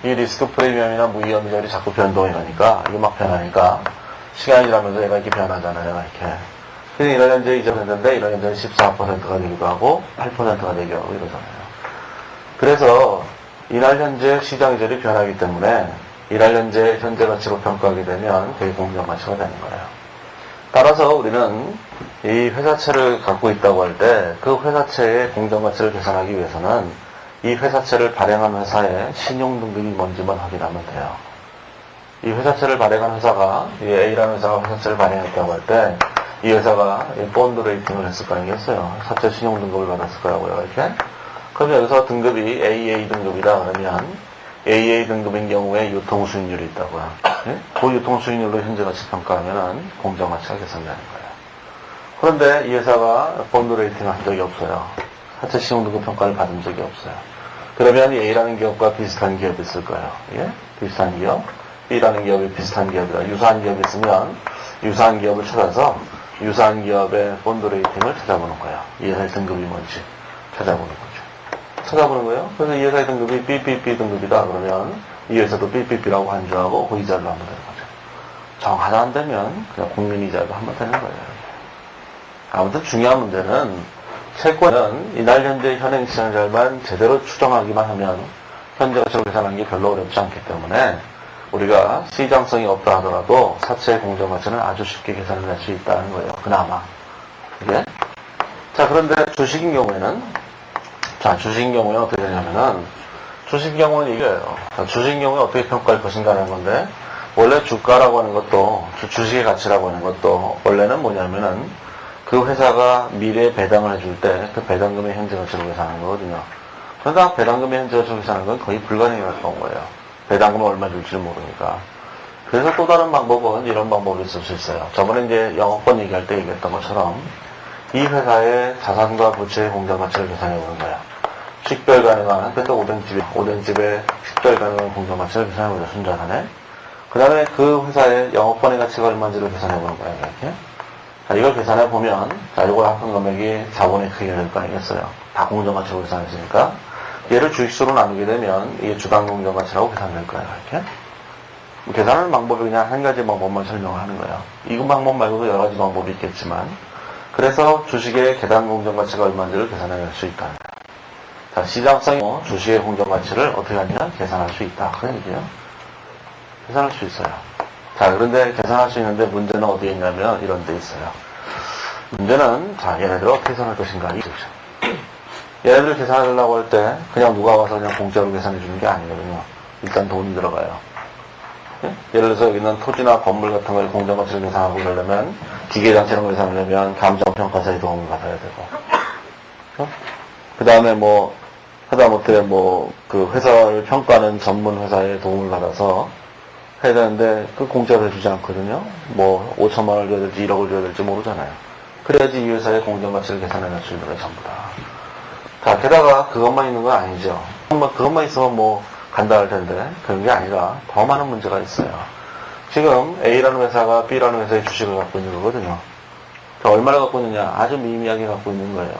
이 리스크 프리미엄이나 무위험 이자율이 자꾸 변동이 나니까 이게 막 변하니까 시간이 지나면서 얘가 이렇게 변하잖아요. 이렇게. 그래서 이날 현재 이자를 했는데, 이날 현재 14%가 되기도 하고, 8%가 되기도 하고 이러잖아요. 그래서, 이날 현재 시장 이자율이 변하기 때문에, 이날 현재 가치로 평가하게 되면, 그게 공정가치가 되는 거예요. 따라서 우리는 이 회사채를 갖고 있다고 할 때, 그 회사채의 공정가치를 계산하기 위해서는, 이 회사채를 발행한 회사의 신용등급이 뭔지만 확인하면 돼요. 이 회사채를 발행한 회사가, 이 A라는 회사가 회사채를 발행했다고 할 때, 이 회사가 본드 레이팅을 했을 거 아니겠어요? 사채 신용 등급을 받았을 거라고요, 이렇게. 그럼 여기서 등급이 AA 등급이다 그러면 AA 등급인 경우에 유통 수익률이 있다고요. 예? 그 유통 수익률로 현재 가치 평가하면은 공정가치가 계산되는 거예요. 그런데 이 회사가 본드 레이팅을 한 적이 없어요. 사채 신용 등급 평가를 받은 적이 없어요. 그러면 이 A라는 기업과 비슷한 기업이 있을 거예요. 예? 비슷한 기업. B라는 기업이 비슷한 기업이다. 유사한 기업이 있으면 유사한 기업을 찾아서 유사한 기업의 본드 레이팅을 찾아보는 거예요. 이 회사의 등급이 뭔지 찾아보는 거죠. 찾아보는 거예요. 그래서 이 회사의 등급이 BBB 등급이다 그러면 이 회사도 BBB라고 한주하고 그 이자를 하면 되는 거죠. 정 하나 안 되면 그냥 국민이자도 하면 되는 거예요. 아무튼 중요한 문제는 채권은 이날 현재 현행시장자만 제대로 추정하기만 하면 현재 가치로 계산하는 게 별로 어렵지 않기 때문에 우리가 시장성이 없다 하더라도 사채의 공정가치는 아주 쉽게 계산을 할 수 있다는 거예요. 그나마. 그게? 자, 그런데 주식인 경우에는, 자, 주식인 경우에 어떻게 되냐면은, 주식인 경우는 이거예요. 자, 주식인 경우에 어떻게 평가할 것인가 하는 건데, 원래 주가라고 하는 것도, 주식의 가치라고 하는 것도, 원래는 뭐냐면은, 그 회사가 미래에 배당을 해줄 때, 그 배당금의 현재 가치로 계산하는 거거든요. 그러다 배당금의 현재 가치로 계산하는 건 거의 불가능에 가까운 거예요. 배당금을 얼마 줄지를 모르니까. 그래서 또 다른 방법은 이런 방법이 있을 수 있어요. 저번에 이제 영업권 얘기할 때 얘기했던 것처럼 이 회사의 자산과 부채의 공정 가치를 계산해 보는 거야. 식별 가능한, 그러니까 오뎅집의 식별 가능한 공정 가치를 계산해 보자, 순자산에. 그 다음에 그 회사의 영업권의 가치가 얼마인지를 계산해 보는 거야, 이렇게. 자, 이걸 계산해 보면, 자, 이걸 합한 금액이 자본의 크기가 될 거 아니겠어요. 다 공정 가치로 계산했으니까. 얘를 주식수로 나누게 되면 이게 주당 공정 가치라고 계산될 거예요, 이렇게. 계산하는 방법이 그냥 한 가지 방법만 설명을 하는 거예요. 이 방법 말고도 여러 가지 방법이 있겠지만, 그래서 주식의 계단 공정 가치가 얼마인지를 계산할 수 있다. 자, 시장성이 주식의 공정 가치를 어떻게 하냐? 계산할 수 있다. 그런 얘기예요. 계산할 수 있어요. 자, 그런데 계산할 수 있는데 문제는 어디에 있냐면 이런 데 있어요. 문제는, 자, 얘네들을 어떻게 계산할 것인가? 이거죠. 얘네들을 계산하려고 할 때 그냥 누가 와서 그냥 공짜로 계산해 주는 게 아니거든요. 일단 돈이 들어가요. 예를 들어서 여기 있는 토지나 건물 같은 걸 공정 가치를 계산하고 그러려면 기계장치 이런 걸 계산하려면 감정평가사의 도움을 받아야 되고, 그 다음에 뭐 하다못해 그 회사를 평가하는 전문 회사의 도움을 받아서 해야 되는데 그 공짜로 해주지 않거든요. 5천만 원을 줘야 될지 1억을 줘야 될지 모르잖아요. 그래야지 이 회사의 공정 가치를 계산해낼 수 있는 게 전부 다. 자, 게다가 그것만 있는 건 아니죠. 그것만 있으면 간다할 텐데 그런 게 아니라 더 많은 문제가 있어요. 지금 A라는 회사가 B라는 회사의 주식을 갖고 있는 거거든요. 얼마나 갖고 있느냐? 아주 미미하게 갖고 있는 거예요.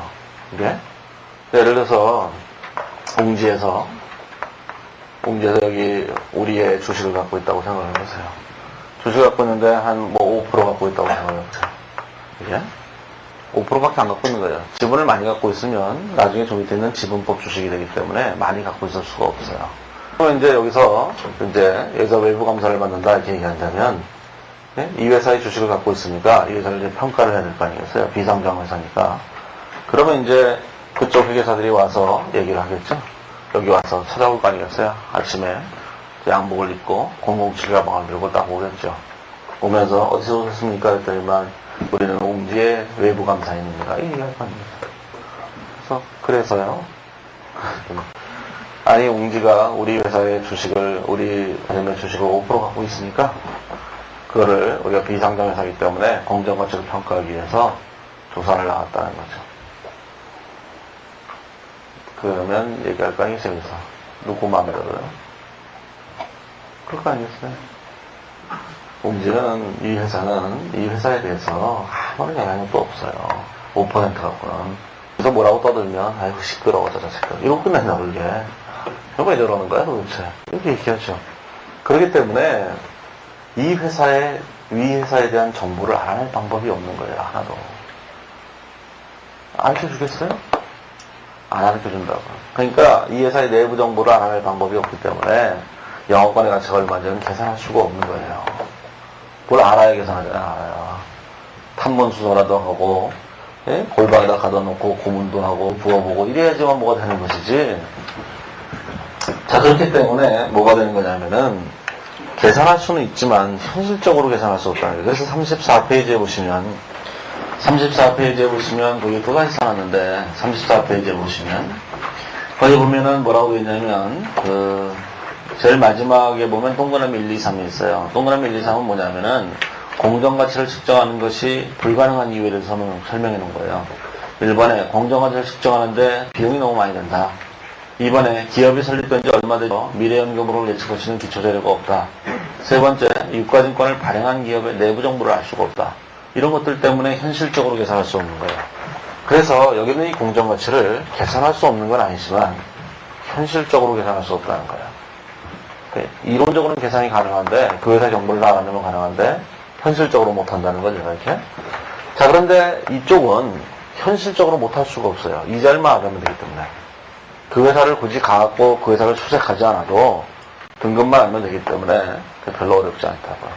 이게 예를 들어서 웅지에서 여기 우리의 주식을 갖고 있다고 생각을 해보세요. 주식을 갖고 있는데 한 5% 갖고 있다고 생각을 해보세요. 이게 5%밖에 안 갖고 있는 거예요. 지분을 많이 갖고 있으면 나중에 좀 밑에 있는 지분법 주식이 되기 때문에 많이 갖고 있을 수가 없어요. 그럼 이제 여기서 외부 감사를 받는다 이렇게 얘기한다면, 이 회사의 주식을 갖고 있으니까 이 회사를 이제 평가를 해야 될 거 아니겠어요? 비상장 회사니까. 그러면 이제 그쪽 회계사들이 와서 얘기를 하겠죠? 여기 와서 찾아올 거 아니겠어요? 아침에 양복을 입고 007 가방을 들고 딱 오겠죠. 오면서 어디서 오셨습니까? 했더니만 우리는 웅지의 외부 감사인입니다. 이 얘기할 거 아니겠어요? 그래서요. 아니, 웅지가 우리 회사의 주식을, 우리 회사의 주식을 5% 갖고 있으니까, 그거를 우리가 비상장 회사이기 때문에 공정 가치를 평가하기 위해서 조사를 나갔다는 거죠. 그러면 얘기할 거 아니겠어요, 여기서. 누구 마음에 들어요? 그럴 거 아니겠어요? 웅지는, 이 회사에 대해서 아무런 영향력도 없어요. 5% 갖고는. 그래서 뭐라고 떠들면, 아이고, 시끄러워, 저 자식들. 이러고 끝낸다, 그게. 왜 저러는 거야, 도대체? 이렇게 얘기하죠. 그렇기 때문에, 위 회사에 대한 정보를 알아낼 방법이 없는 거예요, 하나도. 알려 주겠어요? 안 알려 준다고. 그러니까, 이 회사의 내부 정보를 알아낼 방법이 없기 때문에, 영업권의 가치가 얼마인지는 계산할 수가 없는 거예요. 뭘 알아야 계산하잖아요, 알아요. 탐문수소라도 하고, 골방에다 가둬 놓고, 고문도 하고, 부어보고, 이래야지만 뭐가 되는 것이지. 자, 그렇기 때문에 뭐가 되는 거냐면은 계산할 수는 있지만 현실적으로 계산할 수 없다는 거예요. 그래서 34페이지에 보시면 거기 두 가지 써놨는데 34페이지에 보시면 거기 보면은 뭐라고 되어 있냐면 제일 마지막에 보면 동그라미 1, 2, 3이 있어요. 동그라미 1, 2, 3은 뭐냐면은 공정가치를 측정하는 것이 불가능한 이유에 대해서 설명해 놓은 거예요. 1번에 공정가치를 측정하는데 비용이 너무 많이 든다. 2번에 기업이 설립된 지 얼마 되죠. 미래연금으로 예측할 수 있는 기초자료가 없다. 3번째, 유가증권을 발행한 기업의 내부 정보를 알 수가 없다. 이런 것들 때문에 현실적으로 계산할 수 없는 거예요. 그래서 여기는 이 공정가치를 계산할 수 없는 건 아니지만 현실적으로 계산할 수 없다는 거예요. 이론적으로는 계산이 가능한데 그 회사 정보를 알아내면 가능한데 현실적으로 못한다는 거죠. 이렇게. 자, 그런데 이쪽은 현실적으로 못할 수가 없어요. 이자를만 알아내면 되기 때문에. 그 회사를 굳이 가갖고 그 회사를 수색하지 않아도 등급만 알면 되기 때문에 별로 어렵지 않다고요.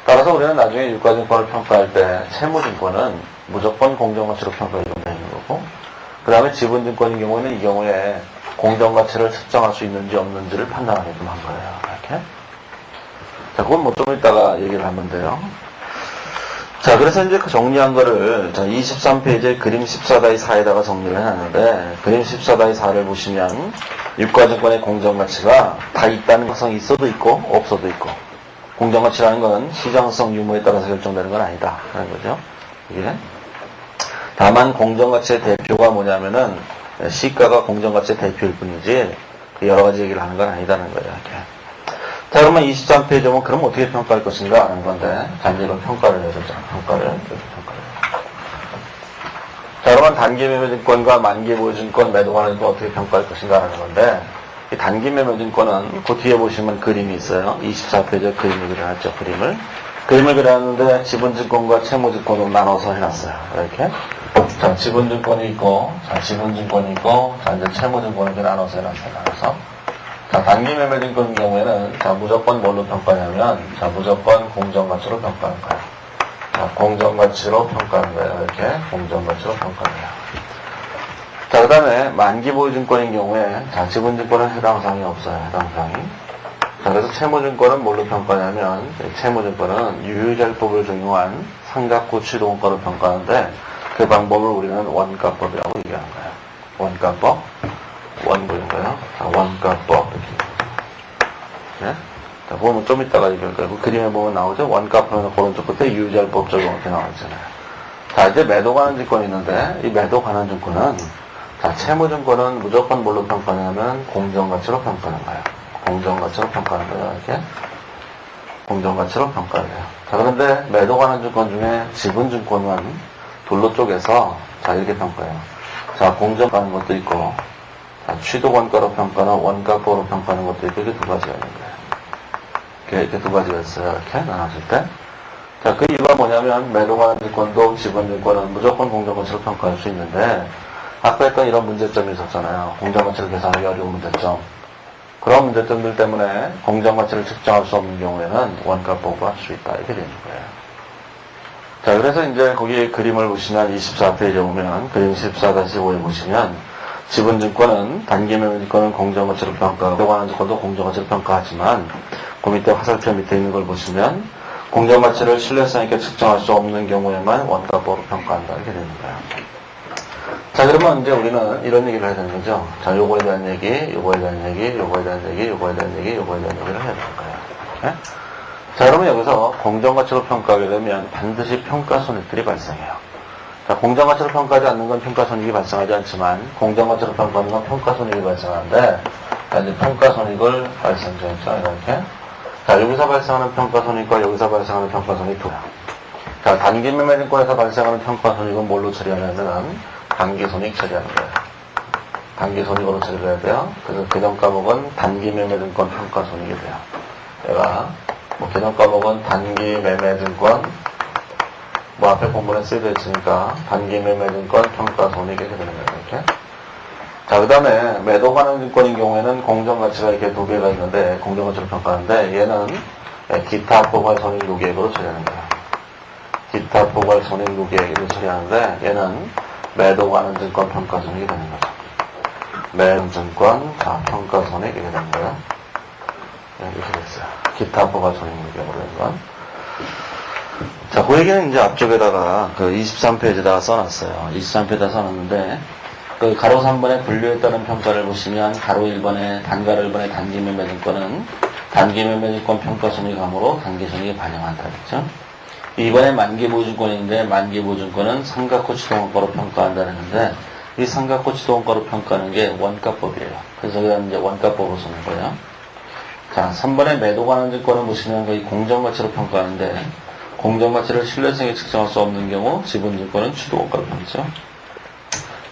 따라서 우리는 나중에 유가증권을 평가할 때 채무증권은 무조건 공정가치로 평가해주면 되는 거고, 그 다음에 지분증권인 경우에는 이 경우에 공정가치를 측정할 수 있는지 없는지를 판단하게끔 한 거예요. 이렇게. 자, 그건 뭐 좀 이따가 얘기를 하면 돼요. 자, 그래서 이제 그 정리한 거를 23페이지에 그림 14-4에다가 정리를 해놨는데, 그림 14-4를 보시면 유가증권의 공정가치가 다 있다는 것은 있어도 있고 없어도 있고, 공정가치라는 건 시장성 유무에 따라서 결정되는 건 아니다. 라는 거죠. 이게. 다만 공정가치의 대표가 뭐냐면은 시가가 공정가치의 대표일 뿐이지 여러 가지 얘기를 하는 건 아니다는 거예요. 이렇게. 자, 그러면 23페이지 보면 그럼 어떻게 평가할 것인가 하는 건데 단계로 평가를 해야 되죠. 평가를. 자, 그러면 단기매매증권과 만기보유증권 매도관을 어떻게 평가할 것인가 하는 건데 이 단기매매증권은 그 뒤에 보시면 그림이 있어요. 24페이지에 그림을 그려놨죠. 그림을 그려놨는데 지분증권과 채무증권으로 나눠서 해놨어요. 이렇게. 자, 지분증권이 있고, 자, 지분증권이 있고, 자, 이제 채무증권을 이렇게 나눠서 해놨어요. 나눠서. 자, 단기매매증권 경우에는, 자, 무조건 뭘로 평가냐면, 자, 무조건 공정가치로 평가하는 거예요. 자, 공정가치로 평가하는 거예요. 이렇게. 공정가치로 평가하는 거예요. 자, 그 다음에 만기보유증권인 경우에, 자, 지분증권은 해당사항이 없어요. 해당사항이. 자, 그래서 채무증권은 뭘로 평가하냐면, 채무증권은 유효자율법을 적용한 삼각구 취득원가로 평가하는데, 그 방법을 우리는 원가법이라고 얘기하는 거예요. 원가법, 원고인가요? 자, 원가법. 네? 자, 보면 좀 이따가 얘기할 거예요. 그 그림에 보면 나오죠? 원가법에서 오른쪽 끝에 유효자율법 적용 이렇게 나와있잖아요. 자, 이제 매도 관한 증권이 있는데, 이 매도 관한 증권은, 자, 채무증권은 무조건 뭘로 평가하냐면, 공정가치로 평가하는 거예요. 공정가치로 평가하는 거예요. 이렇게. 공정가치로 평가를 해요. 자, 그런데 매도 관한 증권 중에 지분증권은 돌로 쪼개서, 자, 이렇게 평가해요. 자, 공정가는 것도 있고, 자, 취득원가로 평가나 원가법으로 평가하는 것도 있고, 이렇게 두 가지가 있는 거예요. 이렇게 두 가지가 있어요. 이렇게 나눠질 때. 자, 그 이유가 뭐냐면, 매도관한 증권도 지분증권은 무조건 공정가치로 평가할 수 있는데, 아까 했던 이런 문제점이 있었잖아요. 공정가치를 계산하기 어려운 문제점. 그런 문제점들 때문에 공정가치를 측정할 수 없는 경우에는 원가법으로 할 수 있다. 이렇게 되는 거예요. 자, 그래서 이제 거기 그림을 보시면 24페이지에 보면 그림 14-5에 보시면 지분증권은 단기매매증권은 공정가치로 평가하고 매도관한 증권도 공정가치로 평가하지만 그 밑에 화살표 밑에 있는 걸 보시면 공정가치를 신뢰성 있게 측정할 수 없는 경우에만 원가법으로 평가한다. 이렇게 되는 거예요. 자, 그러면 이제 우리는 이런 얘기를 해야 되는 거죠. 자, 요거에 대한 얘기, 요거에 대한 얘기, 요거에 대한 얘기, 요거에 대한 얘기, 요거에 대한 얘기를 해야 되는 거예요. 네? 자, 그러면 여기서 공정가치로 평가하게 되면 반드시 평가손익들이 발생해요. 자, 공정가치로 평가하지 않는 건 평가손익이 발생하지 않지만 공정가치로 평가하는 건 평가손익이 발생하는데 자, 이제 평가손익을 발생시켰죠. 이렇게. 자, 여기서 발생하는 평가손익과 여기서 발생하는 평가손익이 두요. 자, 단기매매증권에서 발생하는 평가손익은 뭘로 처리하냐면은 단기손익 처리하는 거예요. 단기손익으로 처리를 해야 돼요. 그래서 개정 과목은 단기매매증권 평가손익이 돼요. 내가 개정 과목은 단기매매증권 앞에 본문에 쓰여져 있으니까 단기매매증권 평가손익이 되는 거예요. 이렇게. 자, 그 다음에 매도 관한 증권인 경우에는 공정가치가 이렇게 두 개가 있는데 공정가치로 평가하는데 얘는 기타 포괄손익 누계액으로 처리하는 거예요. 기타 포괄손익 누계액으로 처리하는데 얘는 매도 관한 증권 평가손익이 되는 거죠. 매도증권 평가손익이 되는 거예요. 이렇게 됐어요. 기타 포괄손익 누계액으로 된 건. 자, 그 얘기는 이제 앞쪽에다가 그 23페이지에다가 써놨어요. 23페이지에다 써놨는데 그 가로 3번에 분류했다는 평가를 보시면 가로 1번에 단가로 1번에 단기매매증권은 단기매매증권 평가손익함으로 단기손익에 반영한다 그랬죠. 2번에 만기보증권인데 만기보증권은 삼각호 취득원가로 평가한다는 건데 이 삼각호 취득원가로 평가하는 게 원가법이에요. 그래서 그냥 이제 원가법으로 쓰는 거예요. 자, 3번에 매도관한 증권을 보시면 거의 공정가치로 평가하는데 공정가치를 신뢰성에 측정할 수 없는 경우 지분증권은 취득원가로 평가하죠.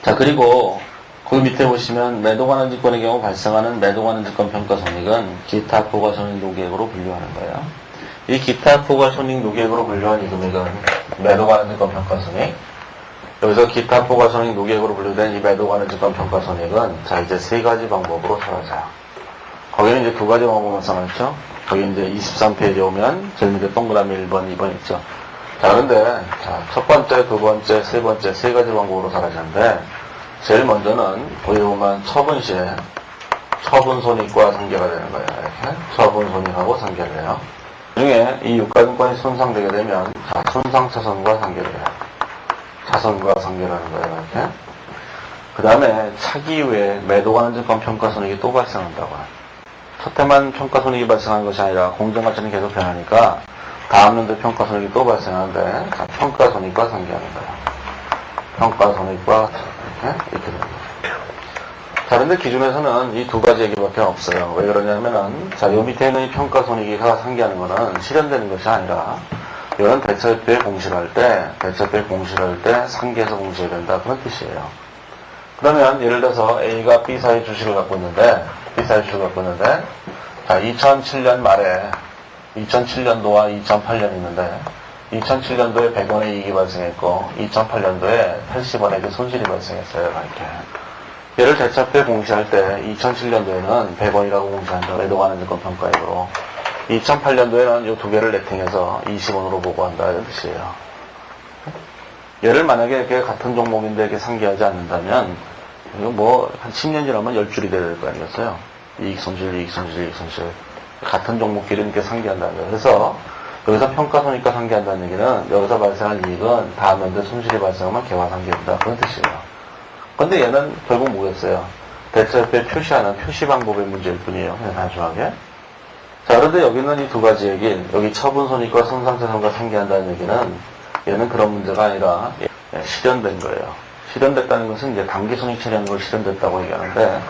자, 그리고 그 밑에 보시면 매도관한 증권의 경우 발생하는 매도관한 증권 평가손익은 기타 포괄손익 누계액으로 분류하는 거예요. 이 기타 포괄손익 누계액으로 분류한 이 금액은 매도관한 증권 평가손익. 여기서 기타 포괄손익 누계액으로 분류된 이 매도관한 증권 평가손익은 자, 이제 세 가지 방법으로 사라져요. 거기는 이제 두 가지 방법만 써놨죠. 거기 이제 23페이지에 오면 제일 밑에 동그라미 1번, 2번 있죠. 자, 그런데 자, 첫 번째, 두 번째, 세 번째 세 가지 방법으로 사라지는데 제일 먼저는 거기 보면 처분 시에 처분손익과 상계가 되는 거예요. 이렇게 처분손익하고 상계를 해요. 그 중에 이 유가증권이 손상되게 되면 자, 손상차손과 상계를 해요. 차손과 상계를 하는 거예요. 이렇게. 그 다음에 차기 이후에 매도관한 증권 평가손익이 또 발생한다고 해요. 첫 해만 평가손익이 발생하는 것이 아니라 공정가치는 계속 변하니까 다음 연도에 평가손익이 또 발생하는데, 자, 평가손익과 상기하는 거예요. 평가손익과 이렇게 됩니다. 자, 근데 기준에서는 이 두 가지 얘기밖에 없어요. 왜 그러냐면은, 자, 요 밑에 있는 이 평가손익이가 상기하는 거는 실현되는 것이 아니라, 이런 대처협회 공시를 할 때 상기해서 공시해야 된다. 그런 뜻이에요. 그러면 예를 들어서 A가 B사의 주식을 갖고 있는데, 자, 2007년 말에 2007년도와 2008년이 있는데 2007년도에 100원의 이익이 발생했고 2008년도에 80원의 손실이 발생했어요. 이렇게. 얘를 대차표에 공시할 때 2007년도에는 100원이라고 공시한다. 매도가능증권 평가액으로. 2008년도에는 이 두 개를 네팅해서 20원으로 보고한다. 이런 뜻이에요. 얘를 만약에 이렇게 같은 종목인데 이렇게 상기하지 않는다면 이거 뭐 한 10년 지나면 10줄이 돼야 될 거 아니겠어요? 이익 손실. 같은 종목끼리 이렇게 상기한다는 거예요. 그래서 여기서 평가손익과 상기한다는 얘기는 여기서 발생한 이익은 다음 연도에 손실이 발생하면 개화상기한다. 그런 뜻이에요. 근데 얘는 결국 뭐겠어요? 대처협회에 표시하는 표시 방법의 문제일 뿐이에요. 그냥 단순하게. 자, 그런데 여기는 이 두 가지 얘기, 여기 처분손익과 손상차손과 상기한다는 얘기는 얘는 그런 문제가 아니라 실현된 거예요. 실현됐다는 것은 이제 단기손익 처리하는 걸 실현됐다고 얘기하는데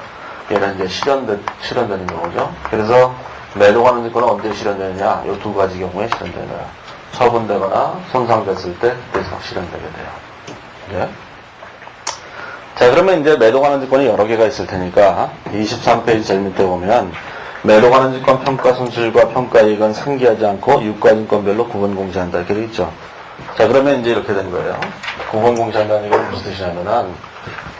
얘는 이제 실현되는 거죠. 그래서 매도가능증권은 언제 실현되느냐? 이 두 가지 경우에 실현되는 거예요. 처분되거나 손상됐을 때 그때서 실현되게 돼요. 예? 자, 그러면 이제 매도가능증권이 여러 개가 있을 테니까 23페이지 제일 밑에 보면 매도가능증권 평가손실과 평가이익은 상기하지 않고 유가증권별로 구분 공시한다. 이렇게 되어 있죠. 자, 그러면 이제 이렇게 된 거예요. 구분 공시한다는 건 무슨 뜻이냐면은,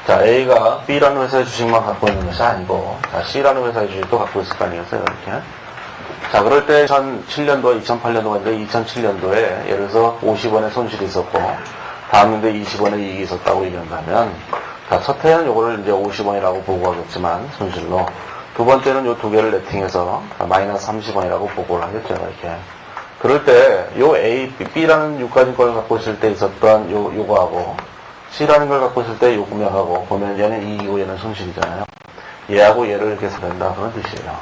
자, A가 B라는 회사의 주식만 갖고 있는 것이 아니고, 자, C라는 회사의 주식도 갖고 있을 거 아니겠어요, 이렇게. 자, 그럴 때 2007년도와 2008년도가 있는데, 2007년도에 예를 들어서 50원의 손실이 있었고, 다음 년도에 20원의 이익이 있었다고 얘기한다면, 자, 첫 해는 요거를 이제 50원이라고 보고하겠지만, 손실로. 두 번째는 요 두 개를 네팅해서 마이너스 30원이라고 보고를 하겠죠, 이렇게. 그럴 때, 요 A, B라는 유가증권을 갖고 있을 때 있었던 요거하고, C라는 걸 갖고 있을 때 요 금액하고, 보면 얘는 이익이고 얘는 손실이잖아요. 얘하고 얘를 이렇게 사된다. 그런 뜻이에요.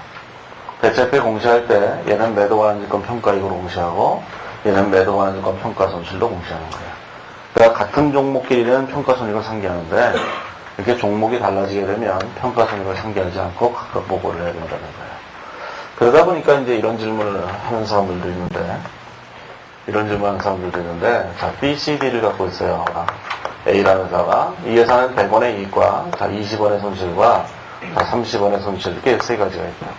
대체표 공시할 때, 얘는 매도가능증권 평가이익으로 공시하고, 얘는 매도가능증권 평가손실로 공시하는 거예요. 그러니까 같은 종목끼리는 평가손익을 상기하는데, 이렇게 종목이 달라지게 되면 평가손익을 상기하지 않고 각각 보고를 해야 된다는 거예요. 그러다 보니까 이제 이런 질문을 하는 사람들도 있는데, 자, B, C, D를 갖고 있어요. A라는 회사가. 이 회사는 100원의 이익과, 자, 20원의 손실과, 자, 30원의 손실, 이렇게 세 가지가 있다고.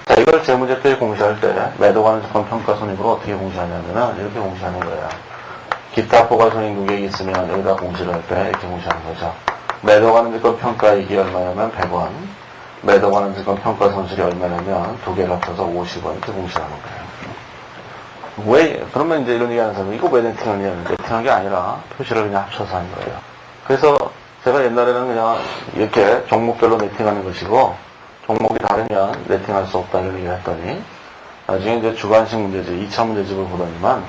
자, 이걸 재무제표에 공시할 때, 매도가능증권 평가손익으로 어떻게 공시하냐면은, 이렇게 공시하는 거예요. 기타 포괄손익 누계액이 있으면 여기다 공시를 할 때, 이렇게 공시하는 거죠. 매도가능증권 평가이익이 얼마냐면 100원. 매도가능증권 평가손실이 얼마냐면 두 개를 합쳐서 50원 이렇게 공시하는 거예요. 왜, 그러면 이제 이런 얘기 하는 사람은 이거 왜 네팅하냐? 네팅한 게 아니라 표시를 그냥 합쳐서 하는 거예요. 그래서 제가 옛날에는 그냥 이렇게 종목별로 네팅하는 것이고 종목이 다르면 네팅할 수 없다 이런 얘기를 했더니 나중에 이제 주관식 문제집, 2차 문제집을 보더니만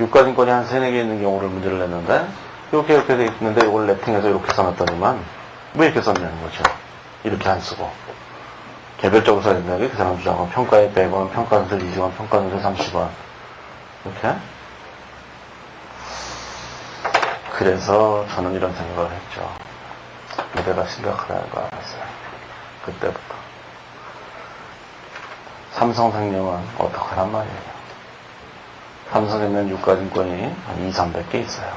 유가증권이 한 3, 4개 있는 경우를 문제를 냈는데 이렇게 돼 있는데 이걸 네팅해서 이렇게 써놨더니만 왜 이렇게 썼냐는 거죠. 이렇게 안 쓰고. 개별적으로 써야 된다는 게 그 사람 주장은 평가에 100원, 평가손실 20원, 평가손실 30원. 이렇게. 그래서 저는 이런 생각을 했죠. 미래가 심각하다는 걸 알았어요. 그때부터. 삼성생명은 어떡하란 말이에요. 삼성생명 유가증권이 한 2, 300개 있어요.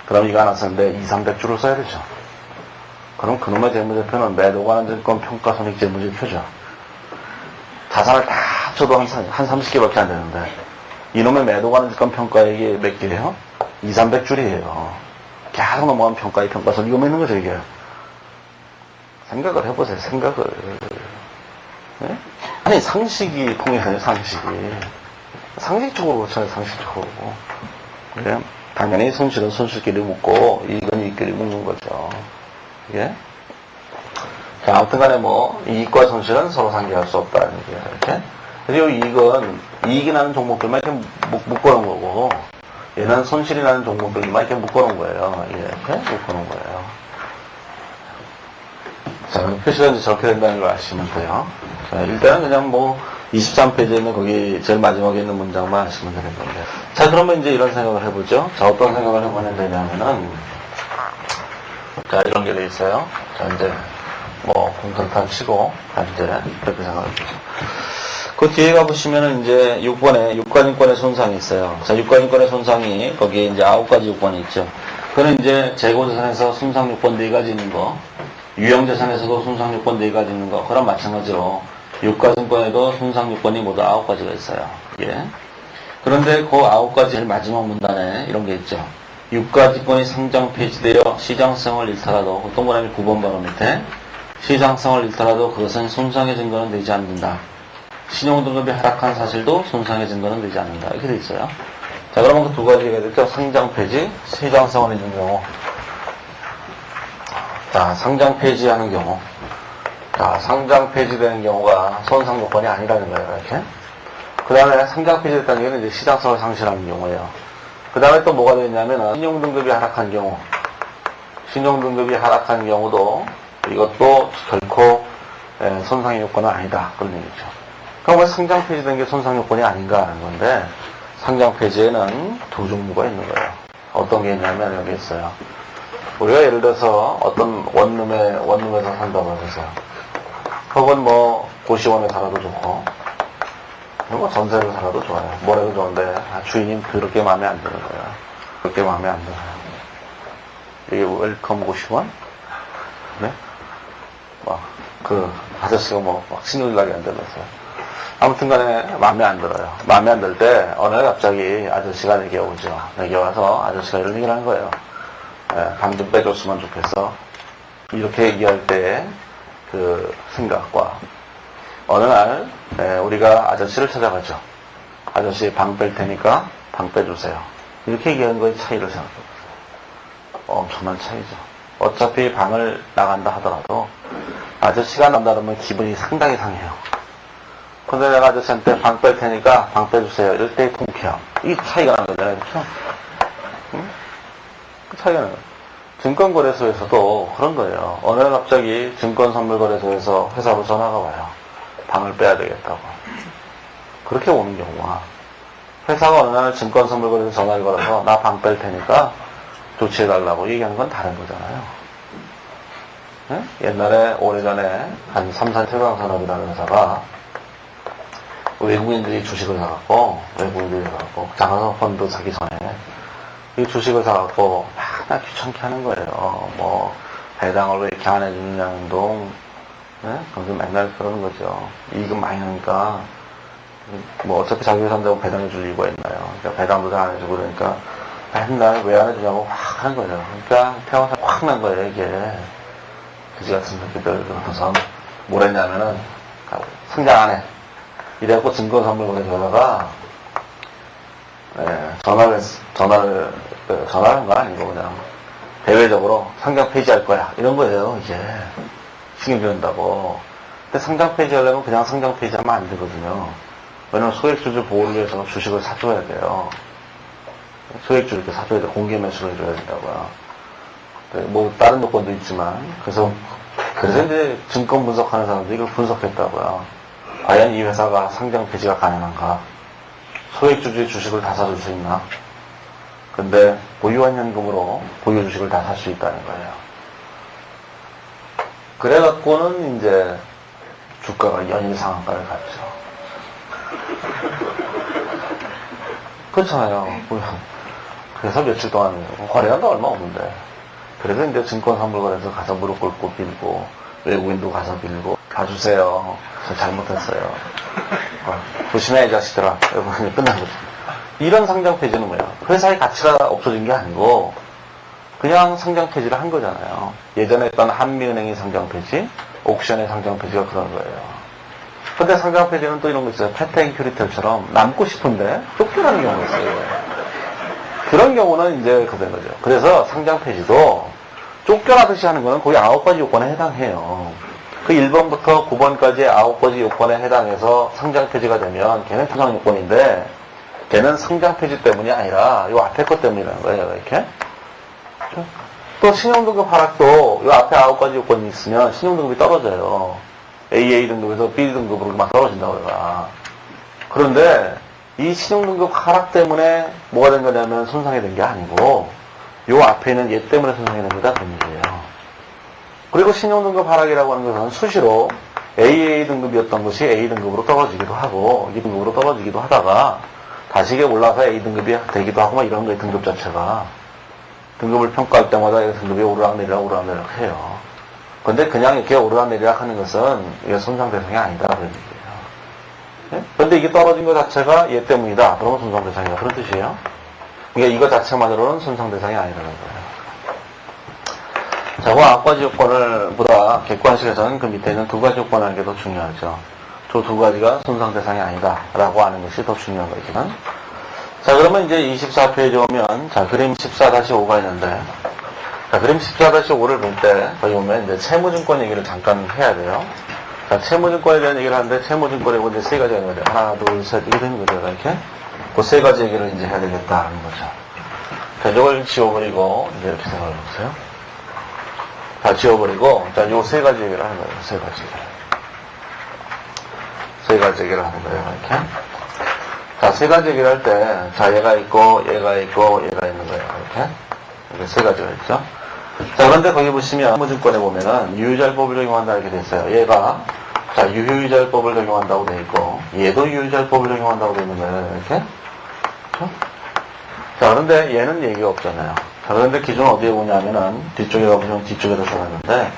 그럼 이거 하나 쓰는데 2, 300줄을 써야 되죠. 그럼 그놈의 재무제표는 매도가능증권 평가손익 재무제표죠. 자산을 다 합쳐도 한 30개밖에 안 되는데 이놈의 매도가능증권 평가액이 몇 개예요? 2, 300줄이에요. 계속 넘어가면 평가액, 평가손익 이거 있는 거죠, 이게. 생각을 해보세요, 생각을. 네? 아니, 상식이 통해서요, 상식이. 상식적으로 그렇잖아요, 상식적으로. 그래? 당연히 손실은 손실끼리 묶고, 이익은 이익끼리 묶는 거죠. 예? 자, 아무튼 간에 뭐, 이익과 손실은 서로 상기할 수 없다는 얘기예요, 이렇게. 그리고 이익은, 이익이 나는 종목들만 이렇게 묶어놓은 거고, 얘는 손실이 나는 종목들만 이렇게 묶어놓은 거예요. 이렇게 묶어놓은 거예요. 자, 표시가 이제 저렇게 된다는 걸 아시면 돼요. 자, 일단은 그냥 뭐 23페이지에 있는 거기 제일 마지막에 있는 문장만 하시면 되는 건데. 자, 그러면 이제 이런 생각을 해보죠. 자, 어떤 생각을 해보면 되냐면은, 자, 이런 게 돼 있어요. 자, 이제 뭐 공통탄 치고 이제 이렇게 생각을 해보죠. 그 뒤에 가보시면은 이제 6번에 유가증권의 손상이 있어요. 자, 유가증권의 손상이 거기에 이제 9가지 요건이 있죠. 그는 이제 재고자산에서 손상 요건 4가지 있는 거, 유형자산에서도 손상 요건 4가지 있는 거, 그랑 마찬가지로 유가증권에도 손상 요건이 모두 9가지가 있어요. 예. 그런데 그 9가지 제일 마지막 문단에 이런 게 있죠. 유가증권이 상장 폐지되어 시장성을 잃더라도, 그 동그라미 9번 바로 밑에 시장성을 잃더라도 그것은 손상의 증거는 되지 않는다. 신용등급이 하락한 사실도 손상의 증거는 되지 않는다. 이렇게 돼 있어요. 자, 그러면 그 두 가지가 됐죠. 상장 폐지, 시장성을 잃는 경우. 자, 상장 폐지하는 경우. 자, 상장 폐지되는 경우가 손상 요건이 아니라는 거예요. 이렇게. 그 다음에 상장 폐지됐다는 경우는 이제 시장성을 상실하는 경우예요. 그 다음에 또 뭐가 되냐면 신용등급이 하락한 경우. 신용등급이 하락한 경우도 이것도 결코 손상의 요건은 아니다. 그런 얘기죠. 그럼 왜 상장 폐지된 게 손상 요건이 아닌가 하는 건데, 상장 폐지에는 두 종류가 있는 거예요. 어떤 게 있냐면 여기 있어요. 우리가 예를 들어서 어떤 원룸에서 산다고 해보세요. 혹은 뭐 고시원에 살아도 좋고, 뭐 전세로 살아도 좋아요. 뭐래도 좋은데 주인님 그렇게 마음에 안 드는 거예요. 그렇게 마음에 안 들어요. 이게 웰컴 고시원? 네? 막 그 아저씨가 막 신호일락이 안 들었어요. 아무튼 간에 마음에 안 들어요. 마음에 안 들 때 어느 날 갑자기 아저씨가 내게 오죠. 내게 와서 아저씨가 이런 얘기를 하는 거예요. 방 좀 빼줬으면 좋겠어. 이렇게 얘기할 때 그 생각과 어느 날 우리가 아저씨를 찾아가죠. 아저씨 방 뺄 테니까 방 빼주세요. 이렇게 얘기하는 거의 차이를 생각해보세요. 엄청난 차이죠. 어차피 방을 나간다 하더라도 아저씨가 난다면 기분이 상당히 상해요. 근데 내가 아저씨한테 방 뺄 테니까 방 빼주세요. 이럴 때 통쾌함. 이 차이가 나는 거잖아요. 그렇죠? 응? 그 차이가 나는 거예요. 증권거래소에서도 그런 거예요. 어느 날 갑자기 증권선물거래소에서 회사로 전화가 와요. 방을 빼야 되겠다고. 그렇게 오는 경우가, 회사가 어느 날 증권선물거래소 전화를 걸어서 나 방 뺄 테니까 조치해달라고 얘기하는 건 다른 거잖아요. 네? 옛날에 오래전에 한 3산 최강산업이라는 회사가 외국인들이 주식을 사갖고 자산업 펀드 사기 전에 이 주식을 사갖고 나 귀찮게 하는 거예요. 뭐 배당을 왜 이렇게 안 해주느냐는 동, 네? 그래서 맨날 그러는 거죠. 이익은 많이 나니까 뭐 어차피 자기 회사인다고 배당해 줄 이유가 있나요? 그러니까 배당도 잘 안 해주고 그러니까 맨날 왜 안 해주냐고 확 하는 거예요. 그러니까 태워서 확 난 거예요. 이게 그지 같은 새끼들. 그래서 뭘 했냐면은 상장 안 해. 이래갖고 증권선물거래소에다가 전화를 한 건 아니고 그냥 대외적으로 상장 폐지할 거야 이런 거예요. 이게 신경 쓰인다고. 근데 상장 폐지하려면 그냥 상장 폐지하면 안 되거든요. 왜냐면 소액주주 보호를 위해서 주식을 사줘야 돼요. 소액주 이렇게 사줘야 돼. 공개 매수를 해줘야 된다고요. 뭐 다른 요건도 있지만 그래서 이제 증권 분석하는 사람들이 이걸 분석했다고요. 과연 이 회사가 상장 폐지가 가능한가? 소액주주의 주식을 다 사줄 수 있나? 근데 보유한 현금으로 보유 주식을 다 살 수 있다는 거예요. 그래갖고는 이제 주가가 연일 상한가를 갔죠. 그렇잖아요. 그래서 며칠 동안 거래량도 얼마 없는데. 그래서 이제 증권선물거래소 가서 무릎 꿇고 빌고 외국인도 가서 빌고 봐주세요. 저 잘못했어요. 조심해 이 자식들아. 이러고 끝난 거죠. 이런 상장 폐지는 뭐야? 회사의 가치가 없어진 게 아니고 그냥 상장 폐지를 한 거잖아요. 예전에 했던 한미은행의 상장 폐지, 옥션의 상장 폐지가 그런 거예요. 근데 상장 폐지는 또 이런 거 있어요. 패트앤 큐리텔처럼 남고 싶은데 쫓겨나는 경우가 있어요. 그런 경우는 이제 그런 거죠. 그래서 상장 폐지도 쫓겨나듯이 하는 거는 거의 9가지 요건에 해당해요. 그 1번부터 9번까지의 9가지 요건에 해당해서 상장 폐지가 되면 걔는 상장 요건인데 걔는 상장 폐지 때문이 아니라 이 앞에 것 때문이라는 거예요. 이렇게. 또 신용등급 하락도 이 앞에 9가지 요건이 있으면 신용등급이 떨어져요. AA 등급에서 B 등급으로 막 떨어진다고 해요. 그런데 이 신용등급 하락 때문에 뭐가 된 거냐면 손상이 된 게 아니고 요 앞에 있는 얘 때문에 손상이 된 거다 그런 얘기예요. 그리고 신용등급 하락이라고 하는 것은 수시로 AA 등급이었던 것이 A 등급으로 떨어지기도 하고 B 등급으로 떨어지기도 하다가 다시 이게 올라서 A 등급이 되기도 하고 막 이런 거예요. 등급 자체가. 등급을 평가할 때마다 등급이 오르락내리락 해요. 근데 그냥 이렇게 오르락내리락 하는 것은 이게 손상 대상이 아니다 그런 얘기예요. 네? 그런데 이게 떨어진 것 자체가 얘 때문이다. 그러면 손상 대상이다. 그런 뜻이에요. 그러니까 이거 자체만으로는 손상 대상이 아니라는 거예요. 자, 그 앞가지 요건을 보다 객관식에서는 그 밑에 있는 두 가지 요건을 하는 게 더 중요하죠. 저 두 가지가 손상 대상이 아니다. 라고 하는 것이 더 중요한 거지만. 자, 그러면 이제 24페이지 오면, 자, 그림 14-5가 있는데, 자, 그림 14-5를 볼 때, 거기 보면 이제 채무증권 얘기를 잠깐 해야 돼요. 자, 채무증권에 대한 얘기를 하는데, 채무증권에 이제 세 가지가 있는 거죠. 하나, 둘, 셋, 이렇게 되는 거죠. 이렇게. 그 세 가지 얘기를 이제 해야 되겠다는 거죠. 자, 이걸 지워버리고, 이제 이렇게 생각을 해보세요. 다 지워버리고, 자, 요 세 가지 얘기를 하는 거예요. 세 가지. 세 가지 얘기를 하는 거예요. 이렇게. 자, 세 가지 얘기를 할 때, 자, 얘가 있고, 얘가 있고, 얘가 있는 거예요. 이렇게 세 가지가 있죠. 자, 그런데 거기 보시면, 채무증권에 보면은, 유효자율법을 적용한다 이렇게 돼 있어요. 얘가, 자, 유효유자율법을 적용한다고 돼 있고, 얘도 유효유자율법을 적용한다고 돼 있는 거예요. 이렇게. 그렇죠? 자, 그런데 얘는 얘기가 없잖아요. 자, 그런데 기준 어디에 보냐면은, 뒤쪽에 가보시면 뒤쪽에다 써놨는데,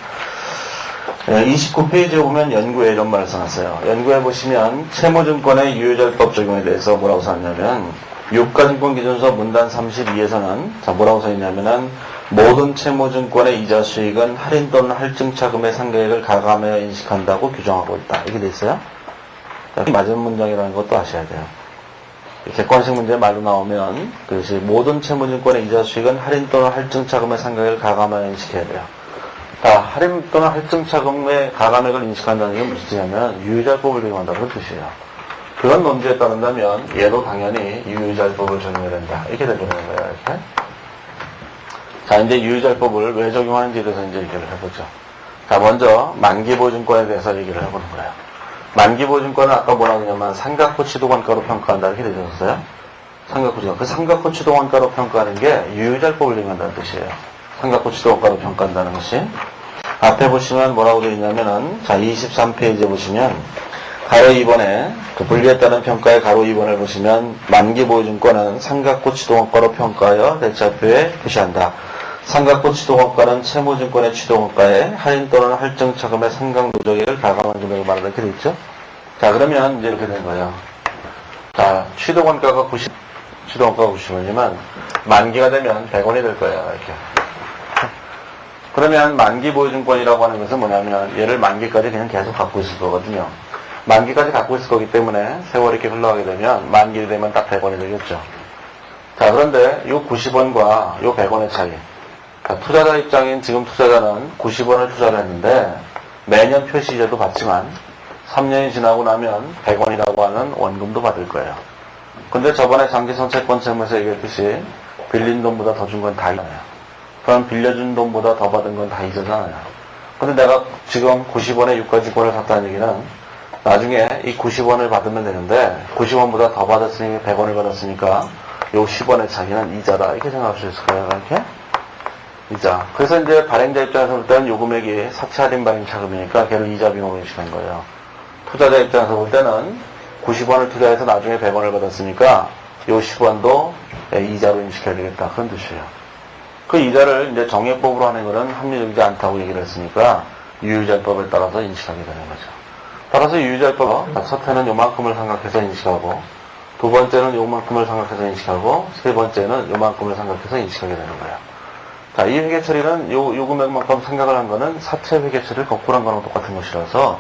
29페이지에 보면 연구에 이런 말을 써놨어요. 연구에 보시면 채무증권의 유효자율법 적용에 대해서 뭐라고 써놨냐면 유가증권기준서 문단 32에서는 자 뭐라고 써있냐면은 모든 채무증권의 이자 수익은 할인 또는 할증차금의 상계액을 가감하여 인식한다고 규정하고 있다. 이렇게 돼 있어요. 자, 맞은 문장이라는 것도 아셔야 돼요. 객관식 문제 말로 나오면 그것이 모든 채무증권의 이자 수익은 할인 또는 할증차금의 상계액을 가감하여 인식해야 돼요. 자, 할인 또는 할증차금의 가감액을 인식한다는 게 무슨 뜻이냐면 유효자율법을 적용한다는 뜻이에요. 그런 논지에 따른다면 얘도 당연히 유효자율법을 적용해야 된다. 이렇게 되는 거예요. 이렇게. 자, 이제 유효자율법을 왜 적용하는지에 대해서 이제 얘기를 해보죠. 자, 먼저 만기보증권에 대해서 얘기를 해보는 거예요. 만기보증권은 아까 뭐라고 하냐면 삼각호치도원가로 평가한다 이렇게 되어 있었어요. 삼각호치도원. 그 삼각호치도원가로 평가하는 게 유효자율법을 적용한다는 뜻이에요. 삼각호치도원가로 평가한다는 것이. 앞에 보시면 뭐라고 되어 있냐면은, 자, 23페이지에 보시면, 가로 2번에, 그 분리에 따른 평가의 가로 2번을 보시면, 만기보증권은 삼각호치도원가로 평가하여 대차표에 표시한다. 삼각호치도원가는 채무증권의 취도원가에 할인 또는 할증차금의 상각누적액을 가감한 금액을 말하는 이렇게 되어 있죠? 자, 그러면 이제 이렇게 된 거예요. 자, 취도원가가 90원이지만, 만기가 되면 100원이 될 거예요, 이렇게. 그러면 만기보증권이라고 하는 것은 뭐냐면 얘를 만기까지 그냥 계속 갖고 있을 거거든요. 만기까지 갖고 있을 거기 때문에 세월이 이렇게 흘러가게 되면 만기 되면 딱 100원이 되겠죠. 자, 그런데 요 90원과 요 100원의 차이. 자, 투자자 입장인 지금 투자자는 90원을 투자를 했는데 매년 표시제도 받지만 3년이 지나고 나면 100원이라고 하는 원금도 받을 거예요. 근데 저번에 장기선채권 채무에서 얘기했듯이 빌린 돈보다 더 준 건 다 있잖아요. 그럼 빌려준 돈보다 더 받은 건 다 이자잖아요. 근데 내가 지금 90원에 유가증권을 샀다는 얘기는 나중에 이 90원을 받으면 되는데 90원보다 더 받았으니 100원을 받았으니까 요 10원의 차이는 이자다. 이렇게 생각할 수 있을 거예요. 이렇게? 이자. 그래서 이제 발행자 입장에서 볼 때는 요 금액이 사채 할인 발행 차금이니까 걔를 이자 비용으로 인식한 거예요. 투자자 입장에서 볼 때는 90원을 투자해서 나중에 100원을 받았으니까 요 10원도 이자로 인식해야 되겠다. 그런 뜻이에요. 그 이자를 이제 정액법으로 하는 거는 합리적이지 않다고 얘기를 했으니까 유효자율법에 따라서 인식하게 되는 거죠. 따라서 유효자율법, 첫째는 요만큼을 생각해서 인식하고, 두 번째는 요만큼을 생각해서 인식하고, 세 번째는 요만큼을 생각해서 인식하게 되는 거예요. 자, 이 회계 처리는 요 금액만큼 생각을 한 거는 사채 회계 처리를 거꾸로 한 거랑 똑같은 것이라서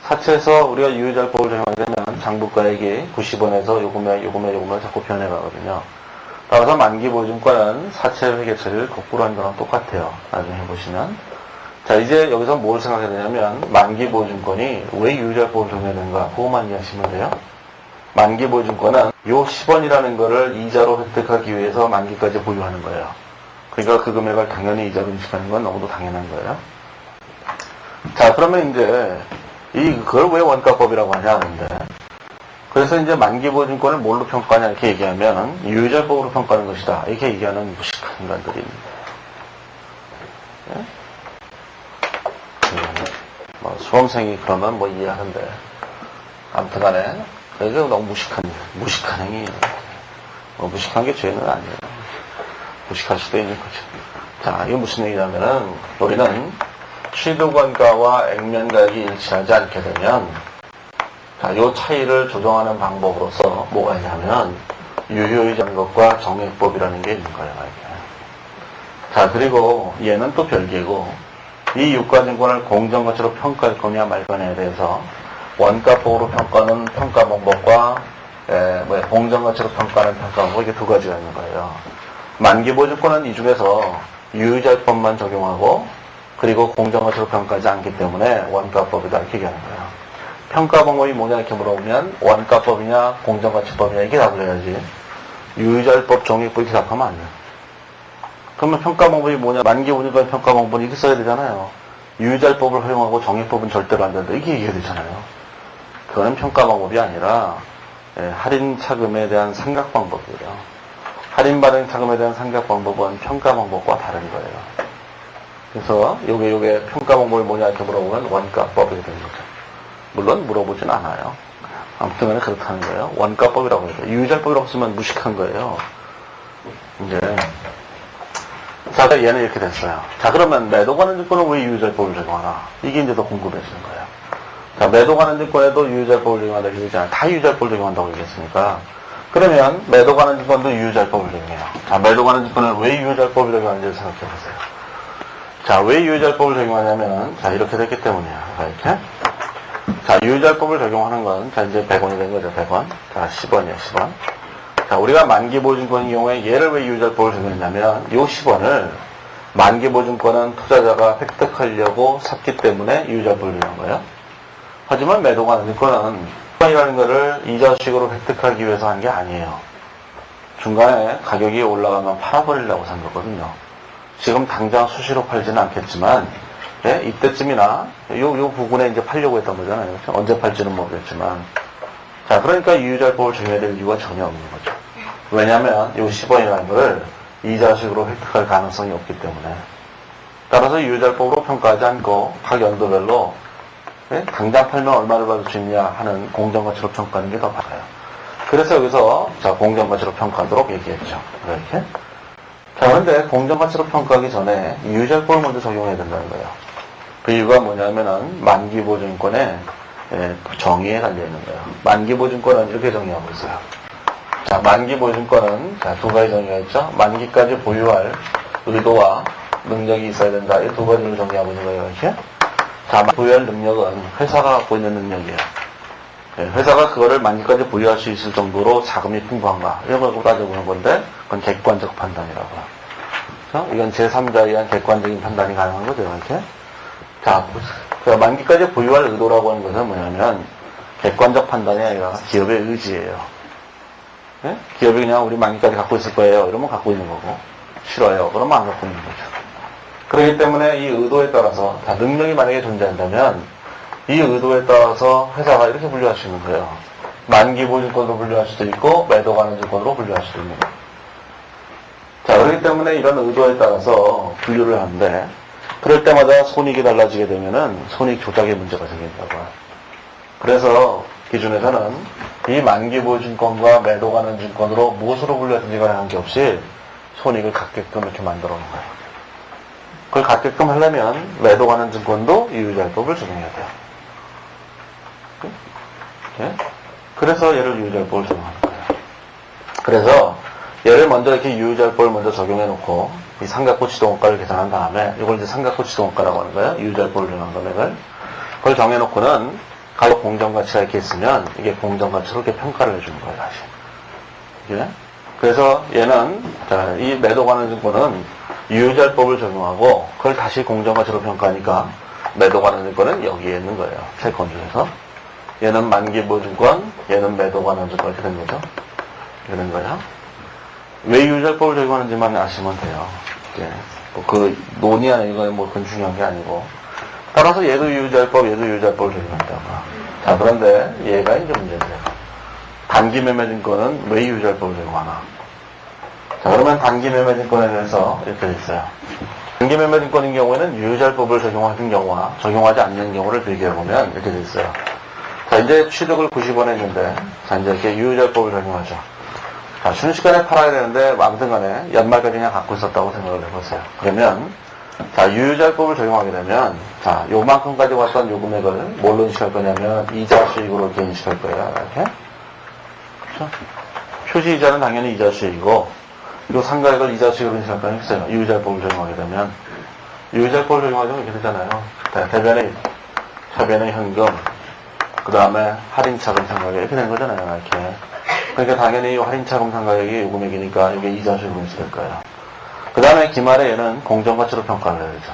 사채에서 우리가 유효자율법을 적용하게 되면 장부가액이 90원에서 요 금액 자꾸 변해가거든요. 따라서 만기보증권은 사채 회계 처리를 거꾸로 한 거랑 똑같아요. 나중에 해보시면. 자, 이제 여기서 뭘 생각해야 되냐면, 만기보증권이 왜 유효자율법을 적용해야 되는가? 그거만 이해하시면 돼요. 만기보증권은 요 10원이라는 거를 이자로 획득하기 위해서 만기까지 보유하는 거예요. 그러니까 그 금액을 당연히 이자로 인식하는 건 너무도 당연한 거예요. 자, 그러면 이제 그걸 왜 원가법이라고 하냐, 근데. 그래서 이제 만기보증권을 뭘로 평가하냐, 이렇게 얘기하면, 유유자법으로 평가하는 것이다. 이렇게 얘기하는 무식한 인간들이 있는 거예요. 예? 뭐 수험생이 그러면 뭐 이해하는데. 아무튼 간에, 그게 너무 무식한 행위예요. 뭐 무식한 게 죄는 아니에요. 무식할 수도 있는 거죠. 자, 이게 무슨 얘기냐면은, 우리는 취득원가와 액면가액이 일치하지 않게 되면, 자, 요 차이를 조정하는 방법으로서 뭐가 있냐면, 유효이자는 것과 정액법이라는 게 있는 거예요, 이게. 자, 그리고 얘는 또 별개고, 이 유가증권을 공정가치로 평가할 거냐 말 거냐에 대해서, 원가법으로 평가하는 평가 방법과, 공정가치로 평가하는 평가 방법, 이게 두 가지가 있는 거예요. 만기보증권은 이 중에서 유효자법만 적용하고, 그리고 공정가치로 평가하지 않기 때문에 원가법이다, 이렇게 얘기하는 거예요. 평가 방법이 뭐냐 이렇게 물어보면 원가법이냐 공정가치법이냐 이렇게 답을 해야지 유효자율법 정액법 이렇게 답하면 안 돼요. 그러면 평가 방법이 뭐냐 만기보증권 평가 방법은 이렇게 써야 되잖아요. 유효자율법을 허용하고 정액법은 절대로 안 된다 이렇게 얘기해야 되잖아요. 그거는 평가 방법이 아니라 할인 차금에 대한 생각 방법이에요. 할인 발행 차금에 대한 생각 방법은 평가 방법과 다른 거예요. 그래서 요게 평가 방법이 뭐냐 이렇게 물어보면 원가법이 되는 거죠. 물론 물어보진 않아요. 아무튼 간에 그렇다는 거예요. 원가법이라고 해요. 유효자율법이라고 쓰면 무식한 거예요. 이제 자, 얘는 이렇게 됐어요. 자, 그러면 매도 관한 증권은 왜 유효자율법을 적용하나? 이게 이제 더 궁금해지는 거예요. 자, 매도 관한 증권에도 유효자율법을 적용한다 얘기잖아요. 다 유효자율법을 적용한다고 얘기했으니까. 그러면 매도 관한 증권도 유효자율법을 적용해요. 자, 매도 관한 증권은 왜 유효자율법을 적용하는지 생각해 보세요. 자, 왜 유효자율법을 적용하냐면, 자, 이렇게 됐기 때문이에요. 이렇게. 자, 유효자율법을 적용하는 건, 자, 이제 100원이 된 거죠, 100원. 자, 10원이에요, 10원. 자, 우리가 만기보증권의 경우에 얘를 왜 유효자율법을 적용했냐면, 요 10원을 만기보증권은 투자자가 획득하려고 샀기 때문에 유효자율법을 적용한 거예요. 하지만 매도관증권은 10원이라는 거를 이자식으로 획득하기 위해서 한 게 아니에요. 중간에 가격이 올라가면 팔아버리려고 산 거거든요. 지금 당장 수시로 팔지는 않겠지만, 예? 이때쯤이나, 요 부분에 이제 팔려고 했던 거잖아요. 그렇죠? 언제 팔지는 모르겠지만. 자, 그러니까 유효자율법을 적용해야 될 이유가 전혀 없는 거죠. 왜냐면, 요 10원이라는 걸 이자식으로 획득할 가능성이 없기 때문에. 따라서 유효자율법으로 평가하지 않고, 각 연도별로, 예? 당장 팔면 얼마를 받을 수 있냐 하는 공정가치로 평가하는 게 더 맞아요. 그래서 여기서, 자, 공정가치로 평가하도록 얘기했죠. 이렇게. 자, 그런데 공정가치로 평가하기 전에 유효자율법을 먼저 적용해야 된다는 거예요. 그 이유가 뭐냐면은 만기보증권의 정의에 달려있는 거예요. 만기보증권은 이렇게 정의하고 있어요. 자, 만기보증권은 자, 두 가지 정의가 있죠. 만기까지 보유할 의도와 능력이 있어야 된다. 이 두 가지를 정의하고 있는 거예요. 이렇게. 자, 보유할 능력은 회사가 갖고 있는 능력이에요. 회사가 그거를 만기까지 보유할 수 있을 정도로 자금이 풍부한가 이런 걸 따져보는 건데 그건 객관적 판단이라고요. 그렇죠? 이건 제3자에 의한 객관적인 판단이 가능한 거죠. 이렇게. 자, 그 만기까지 보유할 의도라고 하는 것은 뭐냐면 객관적 판단이 아니라 기업의 의지예요. 네? 기업이 그냥 우리 만기까지 갖고 있을 거예요. 이러면 갖고 있는 거고 싫어요. 그러면 안 갖고 있는 거죠. 그렇기 때문에 이 의도에 따라서 다 능력이 만약에 존재한다면 이 의도에 따라서 회사가 이렇게 분류할 수 있는 거예요. 만기보증권으로 분류할 수도 있고 매도 가능 증권으로 분류할 수도 있는 거예요. 자, 그렇기 때문에 이런 의도에 따라서 분류를 하는데 그럴 때마다 손익이 달라지게 되면은 손익 조작의 문제가 생긴다고요. 그래서 기준에서는 이 만기보증권과 매도 가능 증권으로 무엇으로 분류하든지 간에 관계없이 손익을 갖게끔 이렇게 만들어 놓은 거예요. 그걸 갖게끔 하려면 매도 가능 증권도 유효자율법을 적용해야 돼요. 예? 그래서 얘를 유효자율법을 적용하는 거예요. 그래서 얘를 먼저 이렇게 유효자율법을 먼저 적용해 놓고 이 삼각호 지도원가를 계산한 다음에 이걸 이제 삼각호 지도원가라고 하는 거예요. 유효자율법을 적용한 금액을 그걸 정해 놓고는 가격 공정가치가 이렇게 있으면 이게 공정가치로 이렇게 평가를 해주는 거예요. 다시. 예? 그래서 얘는 자, 이 매도 가능 증권은 유효자율법을 적용하고 그걸 다시 공정가치로 평가하니까 매도 가능 증권은 여기에 있는 거예요. 세 건 중에서. 얘는 만기보증권, 얘는 매도 가능 증권 이렇게 된 거죠. 이렇게 된 거야. 왜 유효자율법을 적용하는지만 아시면 돼요. 예. 뭐 그 논의하는 이거 뭐 그건 중요한 게 아니고 따라서 얘도 유효자율법, 얘도 유효자율법을 적용한다고. 자, 그런데 얘가 이제 문제돼요. 단기 매매 증권은 왜 유효자율법을 적용하나? 자, 그러면 단기 매매 증권에 대해서 이렇게 돼 있어요. 단기 매매 증권인 경우에는 유효자율법을 적용하는 경우와 적용하지 않는 경우를 비교해보면 이렇게 돼 있어요. 자, 이제 취득을 90원 했는데, 자, 이제 이렇게 유효자율법을 적용하죠. 자, 순식간에 팔아야 되는데, 아무튼 간에 연말까지 그냥 갖고 있었다고 생각을 해보세요. 그러면, 자, 유효자율법을 적용하게 되면, 자, 요만큼 가지고 왔던 요 금액을 뭘로 인식할 거냐면, 이자 수익으로 이렇게 인식할 거예요. 이렇게. 그렇죠? 표시 이자는 당연히 이자 수익이고, 요 상가액을 이자 수익으로 인식할 거는 있어요. 유효자율법을 적용하게 되면. 유효자율법을 적용하면 이렇게 되잖아요. 대변의, 차변의 현금, 그 다음에 할인차금 상가액 이렇게 된 거잖아요. 이렇게. 그러니까 당연히 이 할인차금 상가액이 요 금액이니까 이게 이자 수익으로 인식될 거예요. 그 다음에 기말에 얘는 공정가치로 평가를 해야 되죠.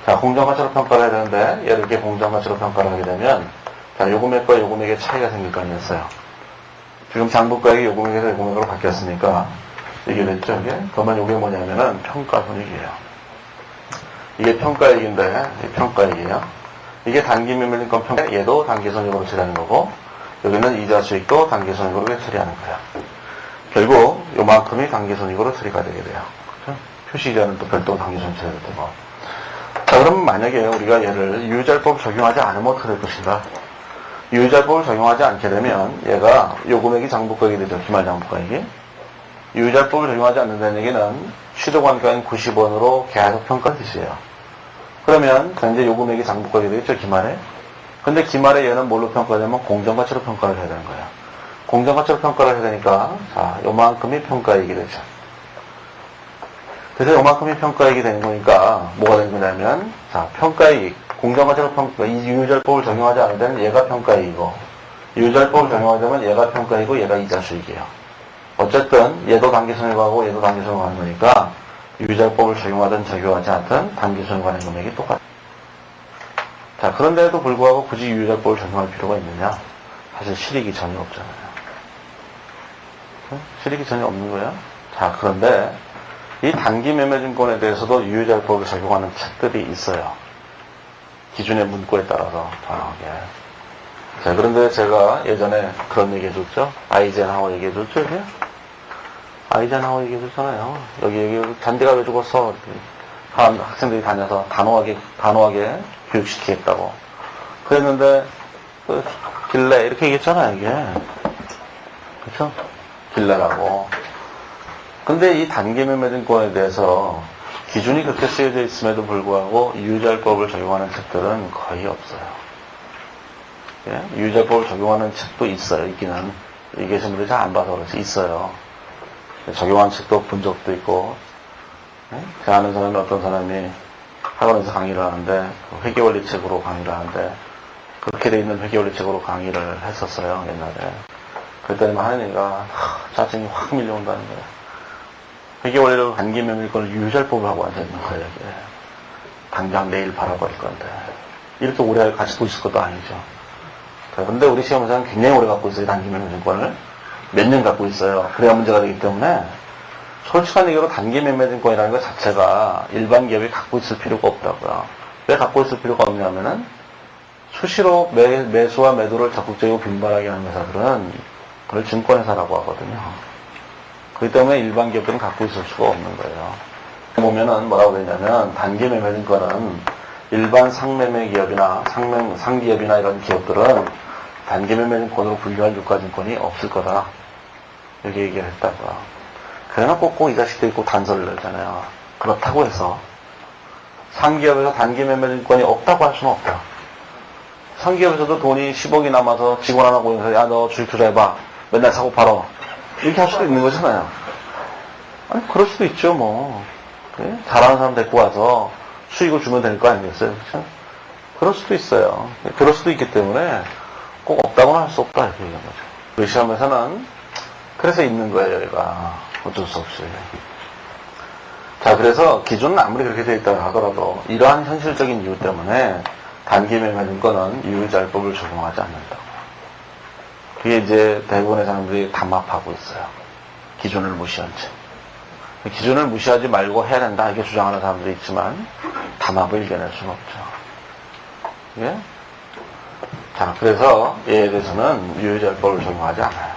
자, 공정가치로 평가를 해야 되는데, 얘를 이렇게 공정가치로 평가를 하게 되면, 자, 요 금액과 요 금액의 차이가 생길 거 아니었어요. 지금 장부가액이 요 금액에서 요 금액으로 바뀌었으니까, 이게 됐죠, 이게? 그러면 요게 뭐냐면은 평가손익이에요. 이게 평가액인데, 이 평가액이에요. 이게 단기 매매증권 평가, 얘도 단기손익으로 처리하는 거고, 여기는 이자 수익도 단기손익으로 처리하는 거예요. 결국, 요만큼이 단기손익으로 처리가 되게 돼요. 표시이자는 또 별도로 단기손익 처리가 되고. 자, 그럼 만약에 우리가 얘를 유효자율법을 적용하지 않으면 어떻게 될 것인가? 유효자율법을 적용하지 않게 되면 얘가 요 금액이 장부가액이 되죠. 기말 장부가액이. 유효자율법을 적용하지 않는다는 얘기는 취득원가인 90원으로 계속 평가 뜻이에요. 그러면 현재 요 금액이 장부가액이 되겠죠. 기말에. 근데 기말에 얘는 뭘로 평가하냐면 공정가치로 평가를 해야 되는 거예요. 공정가치로 평가를 해야 되니까 자, 요만큼이 평가액이 되죠. 그래서 요만큼이 평가액이 되는 거니까 뭐가 되는 거냐면 자, 평가액, 공정가치로 평가, 이 유효자율법을 적용하지 않을 때는 얘가 평가액이고 유효자율법을 적용하자면 얘가 평가액이고 얘가 이자 수익이에요. 어쨌든 얘도 단기손익하고 얘도 단기손익하는 거니까 유효자율법을 적용하든 적용하지 않든 단기손익하는 금액이 똑같아요. 자, 그런데도 불구하고 굳이 유효자율법을 적용할 필요가 있느냐? 사실 실익이 전혀 없잖아요. 실익이 전혀 없는 거예요. 자, 그런데 이 단기 매매증권에 대해서도 유효자율법을 적용하는 책들이 있어요. 기준의 문구에 따라서 정확하게. 자, 그런데 제가 예전에 그런 얘기 해줬죠? 아이젠하워 얘기 해줬죠? 이게? 아이젠하워 얘기 해줬잖아요. 여기 잔디가 왜 죽었어? 학생들이 다녀서 단호하게 교육시키겠다고. 그랬는데, 길래, 이렇게 얘기했잖아요, 이게. 그쵸? 길래라고. 근데 이 단기 매매증권에 대해서 기준이 그렇게 쓰여져 있음에도 불구하고 유효자율법을 적용하는 책들은 거의 없어요. 예? 유효자율법을 적용하는 책도 있어요, 있기는. 이게 전부 잘 안 봐서 그렇지, 있어요. 적용한 책도 본 적도 있고, 예? 제가 아는 사람이 어떤 사람이 학원에서 강의를 하는데, 회계원리책으로 강의를 하는데, 그렇게 돼 있는 회계원리책으로 강의를 했었어요, 옛날에. 그랬더니 하는 얘기가, 짜증이 확 밀려온다는 거예요. 회계원리를 단기 매매권을 유효자율법을 하고 앉아있는 거예요, 이게. 당장 내일 팔아버릴 건데. 이렇게 오래 가지고 있을 것도 아니죠. 그런데 우리 시험사는 굉장히 오래 갖고 있어요, 단기 매매증권을. 몇 년 갖고 있어요. 그래야 문제가 되기 때문에, 솔직한 얘기로 단기 매매증권이라는 것 자체가 일반 기업이 갖고 있을 필요가 없다고요. 왜 갖고 있을 필요가 없냐면은, 수시로 매수와 매도를 적극적이고 빈번하게 하는 회사들은, 그걸 증권회사라고 하거든요. 그렇기 때문에 일반 기업들은 갖고 있을 수가 없는 거예요. 보면은 뭐라고 되냐면, 단기 매매증권은 일반 상매매 기업이나 상기업이나 이런 기업들은 단기 매매증권으로 분류할 유가증권이 없을 거다. 이렇게 얘기를 했다고요. 그래놓고 꼭 이 자식도 있고 단서를 내잖아요. 그렇다고 해서 상기업에서 단기 매매증권이 없다고 할 수는 없다. 상기업에서도 돈이 10억이 남아서 직원 하나 고용해서 야, 너 주식 투자해봐. 맨날 사고 팔어. 이렇게 할 수도 있는 거잖아요. 아니, 그럴 수도 있죠, 뭐. 그래? 잘하는 사람 데리고 와서 수익을 주면 될 거 아니겠어요? 그렇죠? 그럴 수도 있어요. 그럴 수도 있기 때문에 꼭 없다고는 할 수 없다, 이렇게 얘기한 거죠. 우리 시험에서는 그래서 있는 거예요, 얘가. 어쩔 수 없이. 자, 그래서 기준은 아무리 그렇게 되어 있다고 하더라도 이러한 현실적인 이유 때문에 단기 매매증권은 유효자율법을 적용하지 않는다고. 그게 이제 대부분의 사람들이 담합하고 있어요. 기준을 무시한 채. 기준을 무시하지 말고 해야 된다 이렇게 주장하는 사람들이 있지만 담합을 이겨낼 수는 없죠. 예? 자, 그래서 얘에 대해서는 유효자율법을 적용하지 않아요.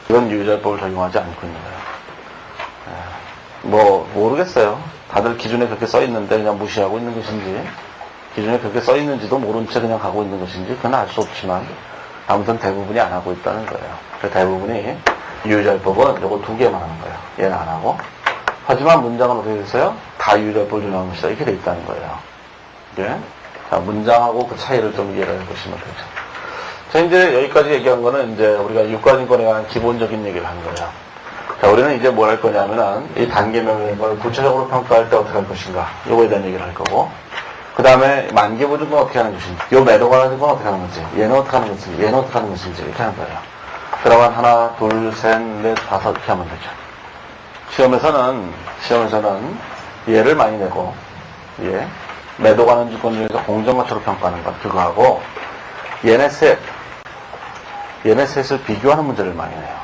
이건 유효자율법을 적용하지 않고 있는 거예요. 뭐 모르겠어요. 다들 기준에 그렇게 써 있는데 그냥 무시하고 있는 것인지, 기준에 그렇게 써 있는지도 모른 채 그냥 가고 있는 것인지 그건 알 수 없지만 아무튼 대부분이 안 하고 있다는 거예요. 그 대부분이 유효자율법은 요거 두 개만 하는 거예요. 얘는 안 하고. 하지만 문장은 어떻게 됐어요? 다 유효자율법을 적용한 것이다. 이렇게 돼 있다는 거예요. 예? 자, 문장하고 그 차이를 좀 이해를 해보시면 되죠. 자, 이제 여기까지 얘기한 거는 이제 우리가 유가증권에 관한 기본적인 얘기를 하는 거예요. 자, 우리는 이제 뭘 할 거냐면은 이 단계명령을 구체적으로 평가할 때 어떻게 할 것인가. 요거에 대한 얘기를 할 거고. 그 다음에 만기보증권 어떻게 하는 것인지, 요 매도 관련된 건 어떻게 하는 건지, 얘는 어떻게 하는 것인지, 얘는 어떻게 하는 것인지 이렇게 하는 거예요. 그러면 하나, 둘, 셋, 넷, 다섯 이렇게 하면 되죠. 시험에서는 얘를 많이 내고, 예. 매도 관련 주권 중에서 공정가치로 평가하는 것, 그거 하고, 얘네 셋을 비교하는 문제를 많이 내요.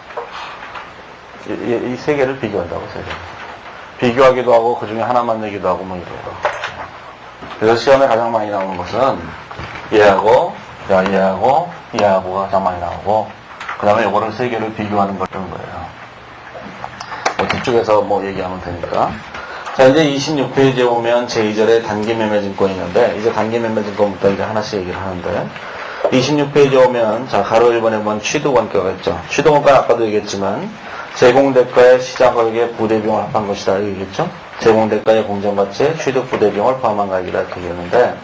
이 세 개를 비교한다고, 세 개. 비교하기도 하고, 그 중에 하나만 내기도 하고, 뭐 이래요. 그래서 시험에 가장 많이 나오는 것은 얘하고가 가장 많이 나오고, 그 다음에 요거를 세 개를 비교하는 걸 쓰는 거예요. 뭐 뒤쪽에서 뭐 얘기하면 되니까. 자, 이제 26페이지에 보면 제2절에 단기매매증권이 있는데, 이제 단기매매증권부터 이제 하나씩 얘기를 하는데, 26페이지에 오면, 자, 가로 1번에 보면 취득원가가 있죠. 취득원가는 아까도 얘기했지만, 제공대가의 시장가격에 부대비용을 합한 것이다. 이렇게 얘기했죠. 제공대가의 공정가치에 취득부대비용을 포함한 가격이다. 이렇게 얘기했는데,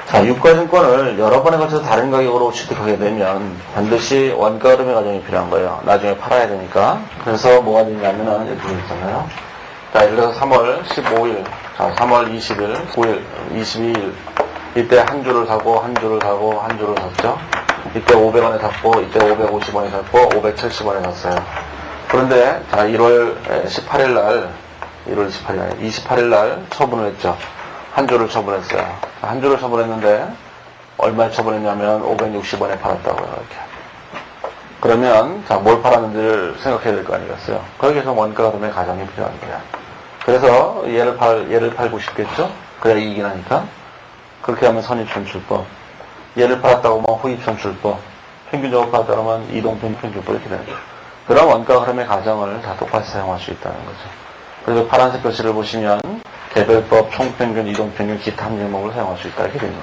자, 유가증권을 여러 번에 걸쳐서 다른 가격으로 취득하게 되면 반드시 원가 흐름의 과정이 필요한 거예요. 나중에 팔아야 되니까. 그래서 뭐가 되냐면은, 이렇게 있잖아요. 자, 예를 들어서 3월 15일, 자, 3월 20일, 9일, 22일, 이때 한 주를 사고, 한 주를 사고, 한 주를 샀죠. 이때 500원에 샀고, 이때 550원에 샀고, 570원에 샀어요. 그런데, 자, 1월 18일 날, 28일 날 처분을 했죠. 한 주를 처분했어요. 한 주를 처분했는데, 얼마에 처분했냐면, 560원에 팔았다고요, 이렇게. 그러면, 자, 뭘 팔았는지를 생각해야 될 거 아니겠어요? 거기에서 원가 흐름의 가정이 필요한 거야. 그래서, 얘를 팔고 싶겠죠? 그래야 이익이 나니까. 그렇게 하면 선입선출법. 얘를 팔았다고 하면 후입선출법. 평균적으로 팔았다 그러면 이동평균법 이렇게 되는 거예요. 그런 원가 흐름의 가정을 다 똑같이 사용할 수 있다는 거죠. 그래서 파란색 글씨를 보시면, 개별법, 총평균, 이동평균, 기타 함정목을 사용할 수 있다. 이렇게 되는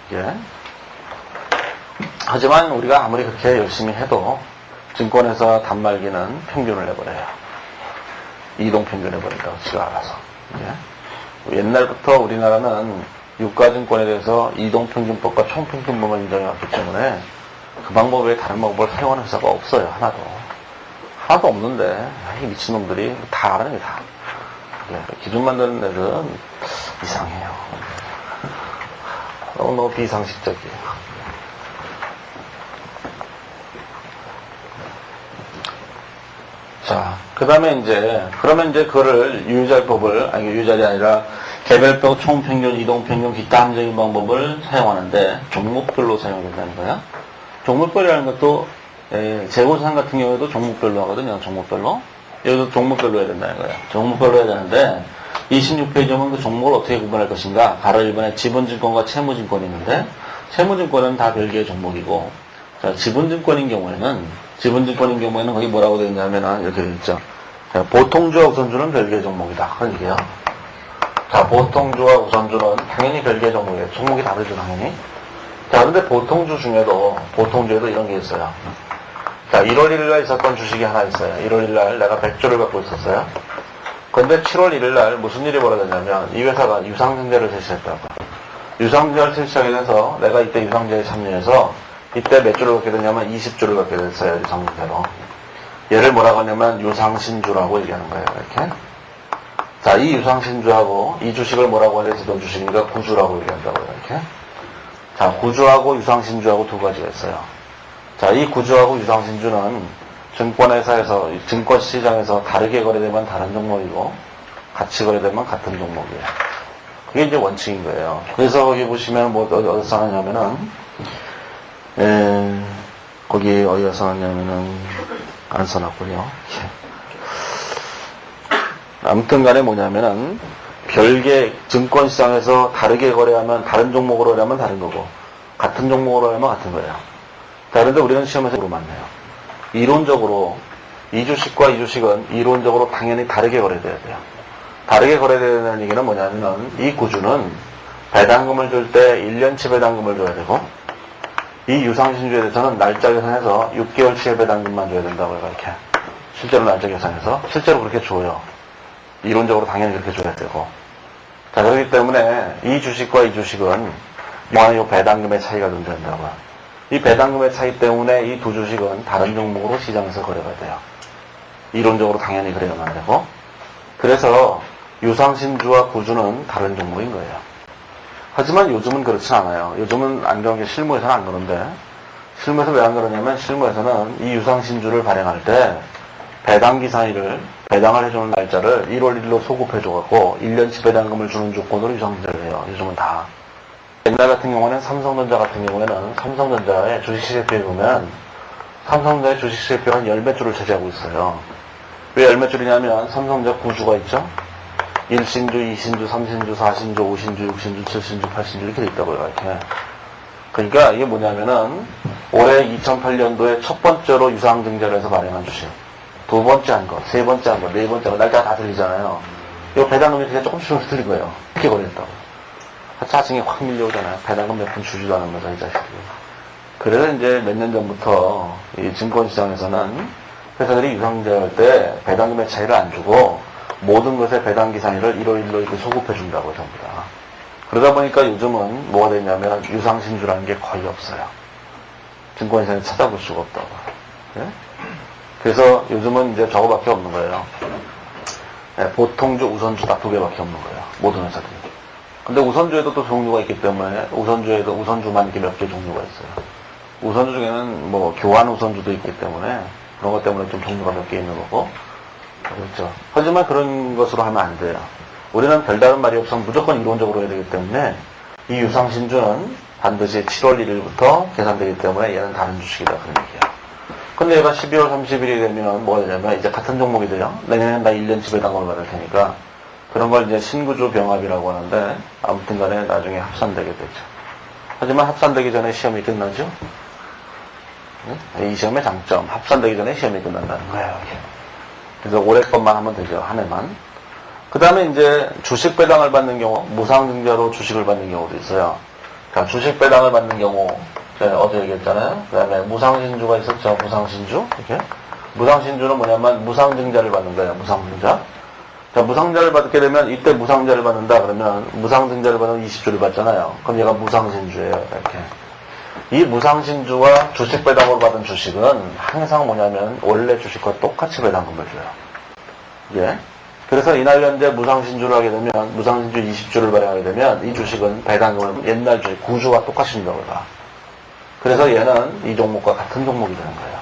거예요. 예. 하지만 우리가 아무리 그렇게 열심히 해도 증권에서 단말기는 평균을 내버려요. 이동평균 내버린다고 지가 알아서. 예? 옛날부터 우리나라는 유가증권에 대해서 이동평균법과 총평균법을 인정해왔기 때문에 그 방법 외에 다른 방법을 사용하는 회사가 없어요. 하나도 없는데 이 미친놈들이 다 알아요. 다. 예, 기준 만드는 애들은 이상해요. 너무 비상식적이에요. 자, 그 다음에 그러면 그거를 유효자율이 아니라 개별법, 총평균, 이동평균, 기타 함정인 방법을 사용하는데 종목별로 사용이 된다는 거야. 종목별이라는 것도, 재고상 같은 경우에도 종목별로 하거든요. 종목별로. 여기도 종목별로 해야 된다는 거야. 종목별로 해야 되는데, 26페이지 보면 그 종목을 어떻게 구분할 것인가. 가로 1번에 지분증권과 채무증권이 있는데, 채무증권은 다 별개의 종목이고, 자, 지분증권인 경우에는 거기 뭐라고 되어 있냐면 이렇게 되어 있죠. 자, 보통주와 우선주는 별개의 종목이다. 그런 얘기예요. 자, 보통주와 우선주는 당연히 별개의 종목이에요. 종목이 다르죠, 당연히. 자, 근데 보통주에도 이런 게 있어요. 자, 1월 1일날 있었던 주식이 하나 있어요. 1월 1일날 내가 100주를 갖고 있었어요. 근데 7월 1일날 무슨 일이 벌어졌냐면 이 회사가 유상증자를 실시했다고. 유상증자를 실시하게 돼서 내가 이때 유상증자에 참여해서 이때 몇 주를 갖게 되냐면 20주를 갖게 됐어요. 유상증자로. 얘를 뭐라고 하냐면 유상신주라고 얘기하는 거예요. 이렇게. 자, 이 유상신주하고 이 주식을 뭐라고 하냐 지도 주식이니까 구주라고 얘기한다고요. 이렇게. 자, 구주하고 유상신주하고 두 가지가 있어요. 자, 이 구주하고 유상신주는 증권회사에서, 증권시장에서 다르게 거래되면 다른 종목이고, 같이 거래되면 같은 종목이에요. 그게 이제 원칙인 거예요. 그래서 거기 보시면 어디서 써놨냐면은, 거기 어디가 써놨냐면은, 안 써놨고요. 아무튼 간에 뭐냐면은, 별개 증권시장에서 다르게 거래하면 다른 종목으로 거래하면 다른 거고 같은 종목으로 거래하면 같은 거예요. 자, 그런데 우리는 시험에서 맞네요. 이론적으로 이 주식과 이 주식은 이론적으로 당연히 다르게 거래돼야 돼요. 다르게 거래되는 얘기는 뭐냐면 이 구주는 배당금을 줄 때 1년치 배당금을 줘야 되고 이 유상신주에 대해서는 날짜 계산해서 6개월치의 배당금만 줘야 된다고 해요. 이렇게 실제로 날짜 계산해서 실제로 그렇게 줘요. 이론적으로 당연히 그렇게 줘야 되고 자, 그렇기 때문에 이 주식과 이 주식은 이 배당금의 차이가 존재한다고요. 이 배당금의 차이 때문에 이 두 주식은 다른 종목으로 시장에서 거래가 돼요. 이론적으로 당연히 그래야만 되고 그래서 유상신주와 구주는 다른 종목인 거예요. 하지만 요즘은 그렇지 않아요. 요즘은 안 그런 게 실무에서는 안 그런데 실무에서 왜 안 그러냐면 실무에서는 이 유상신주를 발행할 때 배당기사일을 배당을 해주는 날짜를 1월 1일로 소급해줘갖고 1년치 배당금을 주는 조건으로 유상신주를 해요. 요즘은 다. 옛날 같은 경우는 삼성전자 같은 경우에는 삼성전자의 주식시세표에 보면 삼성전자의 주식시세표는 10몇 줄을 차지하고 있어요. 왜 10몇 줄이냐면 삼성전자 구주가 있죠. 1신주, 2신주, 3신주, 4신주, 5신주, 6신주, 7신주, 8신주 이렇게 돼 있다고요. 이렇게. 그러니까 이게 뭐냐면은 올해 2008년도에 첫 번째로 유상증자를 해서 발행한 주식. 두 번째 한 거, 세 번째 한 거, 네 번째 한 거, 날짜가 다 틀리잖아요. 이 배당금이 그냥 조금씩 틀린 거예요. 이렇게 거래했다고. 짜증이 확 밀려오잖아요. 배당금 몇 푼 주지도 않으면서 이 자식들이. 그래서 이제 몇 년 전부터 이 증권시장에서는 회사들이 유상증자할 때 배당금의 차이를 안 주고 모든 것의 배당기산일을 1월 1일로 이렇게 소급해준다고 전부 다. 그러다 보니까 요즘은 뭐가 되냐면 유상신주라는 게 거의 없어요. 증권시장에 찾아볼 수가 없다고. 네? 그래서 요즘은 이제 저거밖에 없는 거예요. 네, 보통주, 우선주 딱 두 개밖에 없는 거예요. 모든 회사들이. 근데 우선주에도 또 종류가 있기 때문에 우선주에도 우선주만 이렇게 몇 개 종류가 있어요. 우선주 중에는 뭐 교환 우선주도 있기 때문에 그런 것 때문에 좀 종류가 몇 개 있는 거고 그렇죠. 하지만 그런 것으로 하면 안 돼요. 우리는 별다른 말이 없으면 무조건 이론적으로 해야 되기 때문에 이 유상신주는 반드시 7월 1일부터 계산되기 때문에 얘는 다른 주식이다 그런 얘기야. 근데 얘가 12월 30일이 되면 뭐가 되냐면 이제 같은 종목이 돼요. 내년엔 나 1년치 배당금을 받을 테니까 그런 걸 이제 신구조 병합이라고 하는데 아무튼 간에 나중에 합산되게 되죠. 하지만 합산되기 전에 시험이 끝나죠. 이 시험의 장점, 합산되기 전에 시험이 끝난다는 거예요. 그래서 올해 것만 하면 되죠. 한 해만. 그 다음에 이제 주식 배당을 받는 경우, 무상증자로 주식을 받는 경우도 있어요. 자, 주식 배당을 받는 경우, 제가 어제 얘기했잖아요. 그 다음에 무상신주가 있었죠. 무상신주. 이렇게. 무상신주는 뭐냐면 무상증자를 받는 거예요. 무상증자. 자, 무상증자를 받게 되면 이때 무상증자를 받는다 그러면 무상증자를 받으면 20주를 받잖아요. 그럼 얘가 무상신주예요. 이렇게. 이 무상신주와 주식 배당으로 받은 주식은 항상 뭐냐면 원래 주식과 똑같이 배당금을 줘요. 예. 그래서 이날 현재 무상신주를 하게 되면 무상신주 20주를 발행하게 되면 이 주식은 배당금을 옛날 주식 9주와 똑같이 준다고 해요. 그래서 얘는 이 종목과 같은 종목이 되는 거예요.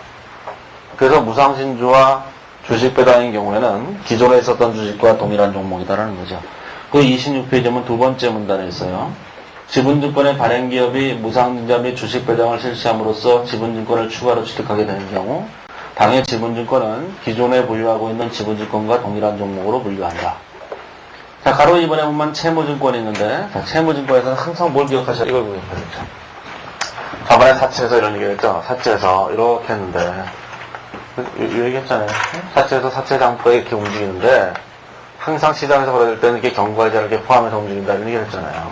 그래서 무상신주와 주식 배당인 경우에는 기존에 있었던 주식과 동일한 종목이다라는 거죠. 그 26페이지면 두 번째 문단에 있어요. 지분증권의 발행기업이 무상증자 및 주식 배당을 실시함으로써 지분증권을 추가로 취득하게 되는 경우 당해 지분증권은 기존에 보유하고 있는 지분증권과 동일한 종목으로 분류한다. 자, 가로 2번에 보면 채무증권이 있는데 자, 채무증권에서는 항상 뭘 기억하셔야 이걸 기억하셨죠. 저번에 사채에서 이런 얘기를 했죠. 사채에서 이렇게 했는데 이 얘기했잖아요. 사채에서 사채장부가 이렇게 움직이는데 항상 시장에서 거래될 때는 이렇게 경과이자를 이렇게 포함해서 움직인다 이런 얘기를 했잖아요.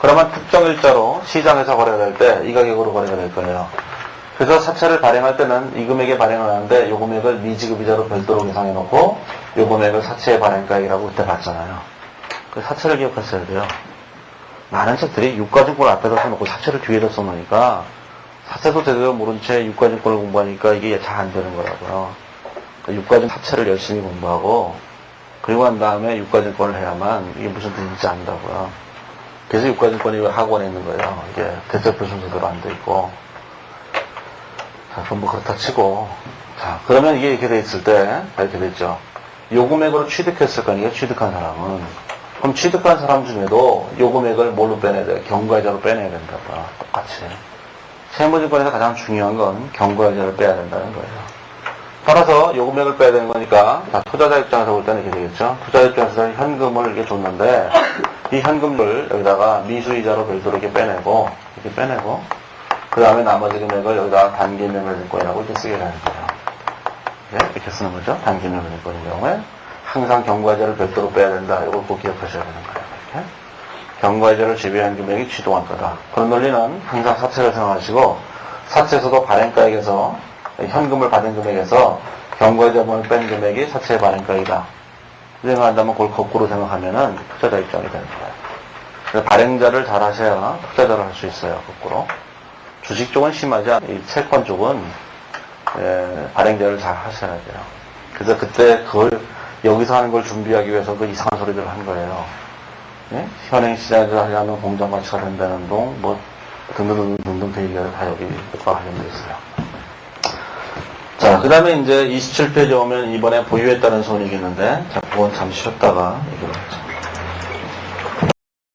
그러면 특정 일자로 시장에서 거래가 될 때 이 가격으로 거래가 될 거예요. 그래서 사채를 발행할 때는 이 금액에 발행을 하는데 이 금액을 미지급이자로 별도로 계산해 놓고 이 금액을 사채의 발행가액이라고 그때 봤잖아요. 그 사채를 기억하셔야 돼요. 많은 책들이 유가증권 앞에다 써놓고 사채를 뒤에다 써놓으니까 사채도 제대로 모른 채 유가증권을 공부하니까 이게 잘 안 되는 거라고요. 유가증권 사채를 열심히 공부하고 그리고 난 다음에 유가증권을 해야만 이게 무슨 뜻인지 안다고요. 그래서 유가증권이 학원에 있는 거예요. 이게 대체표 순서대로 안 돼 있고. 자, 그럼 뭐 그렇다 치고. 자, 그러면 이게 이렇게 돼 있을 때, 이렇게 됐죠. 요 금액으로 취득했을 거 아니에요, 취득한 사람은. 그럼 취득한 사람 중에도 요 금액을 뭘로 빼내야 돼? 경과이자로 빼내야 된다고요. 똑같이. 세무증권에서 가장 중요한 건 경과이자를 빼야 된다는 거예요. 따라서 요 금액을 빼야 되는 거니까, 자, 투자자 입장에서 볼 때는 이렇게 되겠죠. 투자자 입장에서 현금을 이렇게 줬는데, 이 현금을 여기다가 미수이자로 별도로 이렇게 빼내고, 그 다음에 나머지 금액을 여기다가 단기 매매증권이라고 이렇게 쓰게 되는 거예요. 네, 이렇게 쓰는 거죠. 단기 매매증권인 경우에. 항상 경과제를 별도로 빼야 된다. 이걸 꼭 기억하셔야 되는 거예요. 이렇게. 경과제를 지배한 금액이 취득한 거다. 그런 논리는 항상 사채를 생각하시고, 사채에서도 발행가액에서 현금을 받은 금액에서 경과제본을 뺀 금액이 사채의 발행가액이다. 생각한다면 그걸 거꾸로 생각하면은 투자자 입장이 되는 거예요. 그래서 발행자를 잘 하셔야 투자자를 할 수 있어요. 거꾸로. 주식 쪽은 심하지 않아요. 이 채권 쪽은 발행자를 잘 하셔야 돼요. 그래서 그때 그걸 여기서 하는 걸 준비하기 위해서 그 이상한 소리들을 한 거예요. 예? 현행 시장에서 하려면 공정 가치가 된다는 동, 뭐 등등등등 데일리가 다 여기 과 관련되어 있어요. 자, 그 다음에 이제 27페이지 오면 이번에 보유했다는 손익이 있는데, 자, 그건 잠시 쉬었다가 얘기를 하죠.